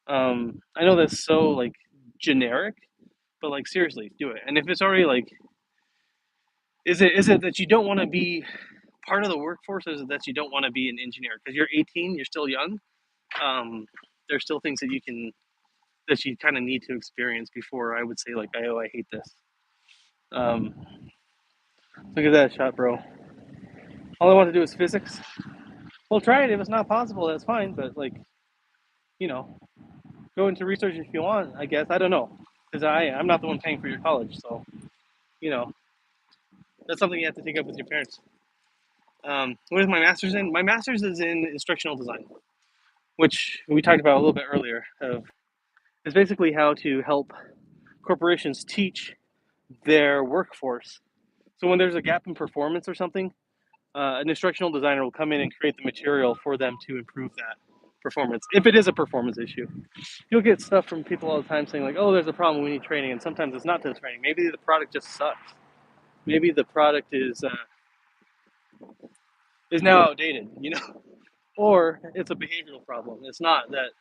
I know that's so like generic, but like seriously, do it. And if it's already like, is it that you don't want to be part of the workforce, or is it that you don't want to be an engineer because you're 18, you're still young? There's still things that you kind of need to experience before I would say like, oh, I hate this. Um, Look at that shot, bro. All I want to do is physics. Well, try it. If it's not possible, that's fine. But like, you know, go into research if you want. I guess I don't know, because I'm not the one paying for your college, so you know that's something you have to take up with your parents. What is my master's in? My master's is in instructional design, which we talked about a little bit earlier. It's basically how to help corporations teach their workforce. So when there's a gap in performance or something, an instructional designer will come in and create the material for them to improve that performance. If it is a performance issue, you'll get stuff from people all the time saying like, "Oh, there's a problem. We need training." And sometimes it's not the training. Maybe the product just sucks. Maybe the product is now outdated. Or it's a behavioral problem. It's not that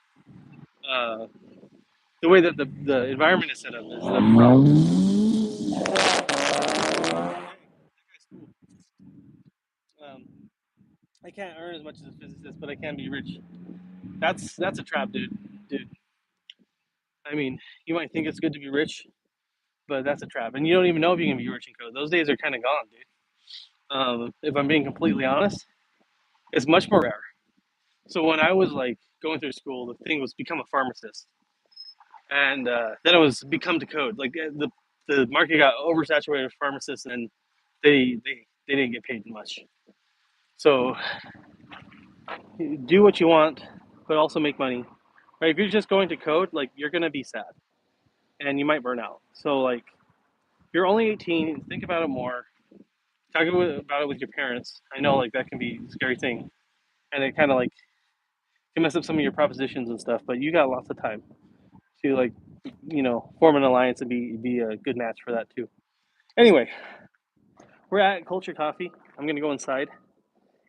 the way that the environment is set up is the problem. Um, I can't earn as much as a physicist, but I can be rich. That's a trap, dude. Dude, I mean, you might think it's good to be rich, but that's a trap, and you don't even know if you can be rich in code. Those days are kind of gone, dude. If I'm being completely honest, it's much more rare. So when I was like going through school, the thing was become a pharmacist, and then it was become to code. Like the market got oversaturated with pharmacists, and they didn't get paid much. So do what you want, but also make money. Right? If you're just going to code, like you're gonna be sad, and you might burn out. So like you're only 18. Think about it more. Talk about it with your parents. I know like that can be a scary thing, and it kind of like can mess up some of your propositions and stuff. But you got lots of time to like form an alliance and be a good match for that too. Anyway, we're at Culture Coffee. I'm gonna go inside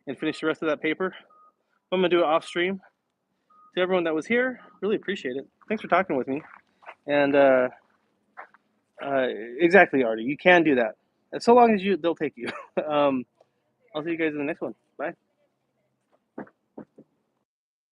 and finish the rest of that paper. I'm gonna do it off stream. To everyone that was here, really appreciate it. Thanks for talking with me. And exactly, Artie, you can do that. And so long as they'll take you. I'll see you guys in the next one. Bye.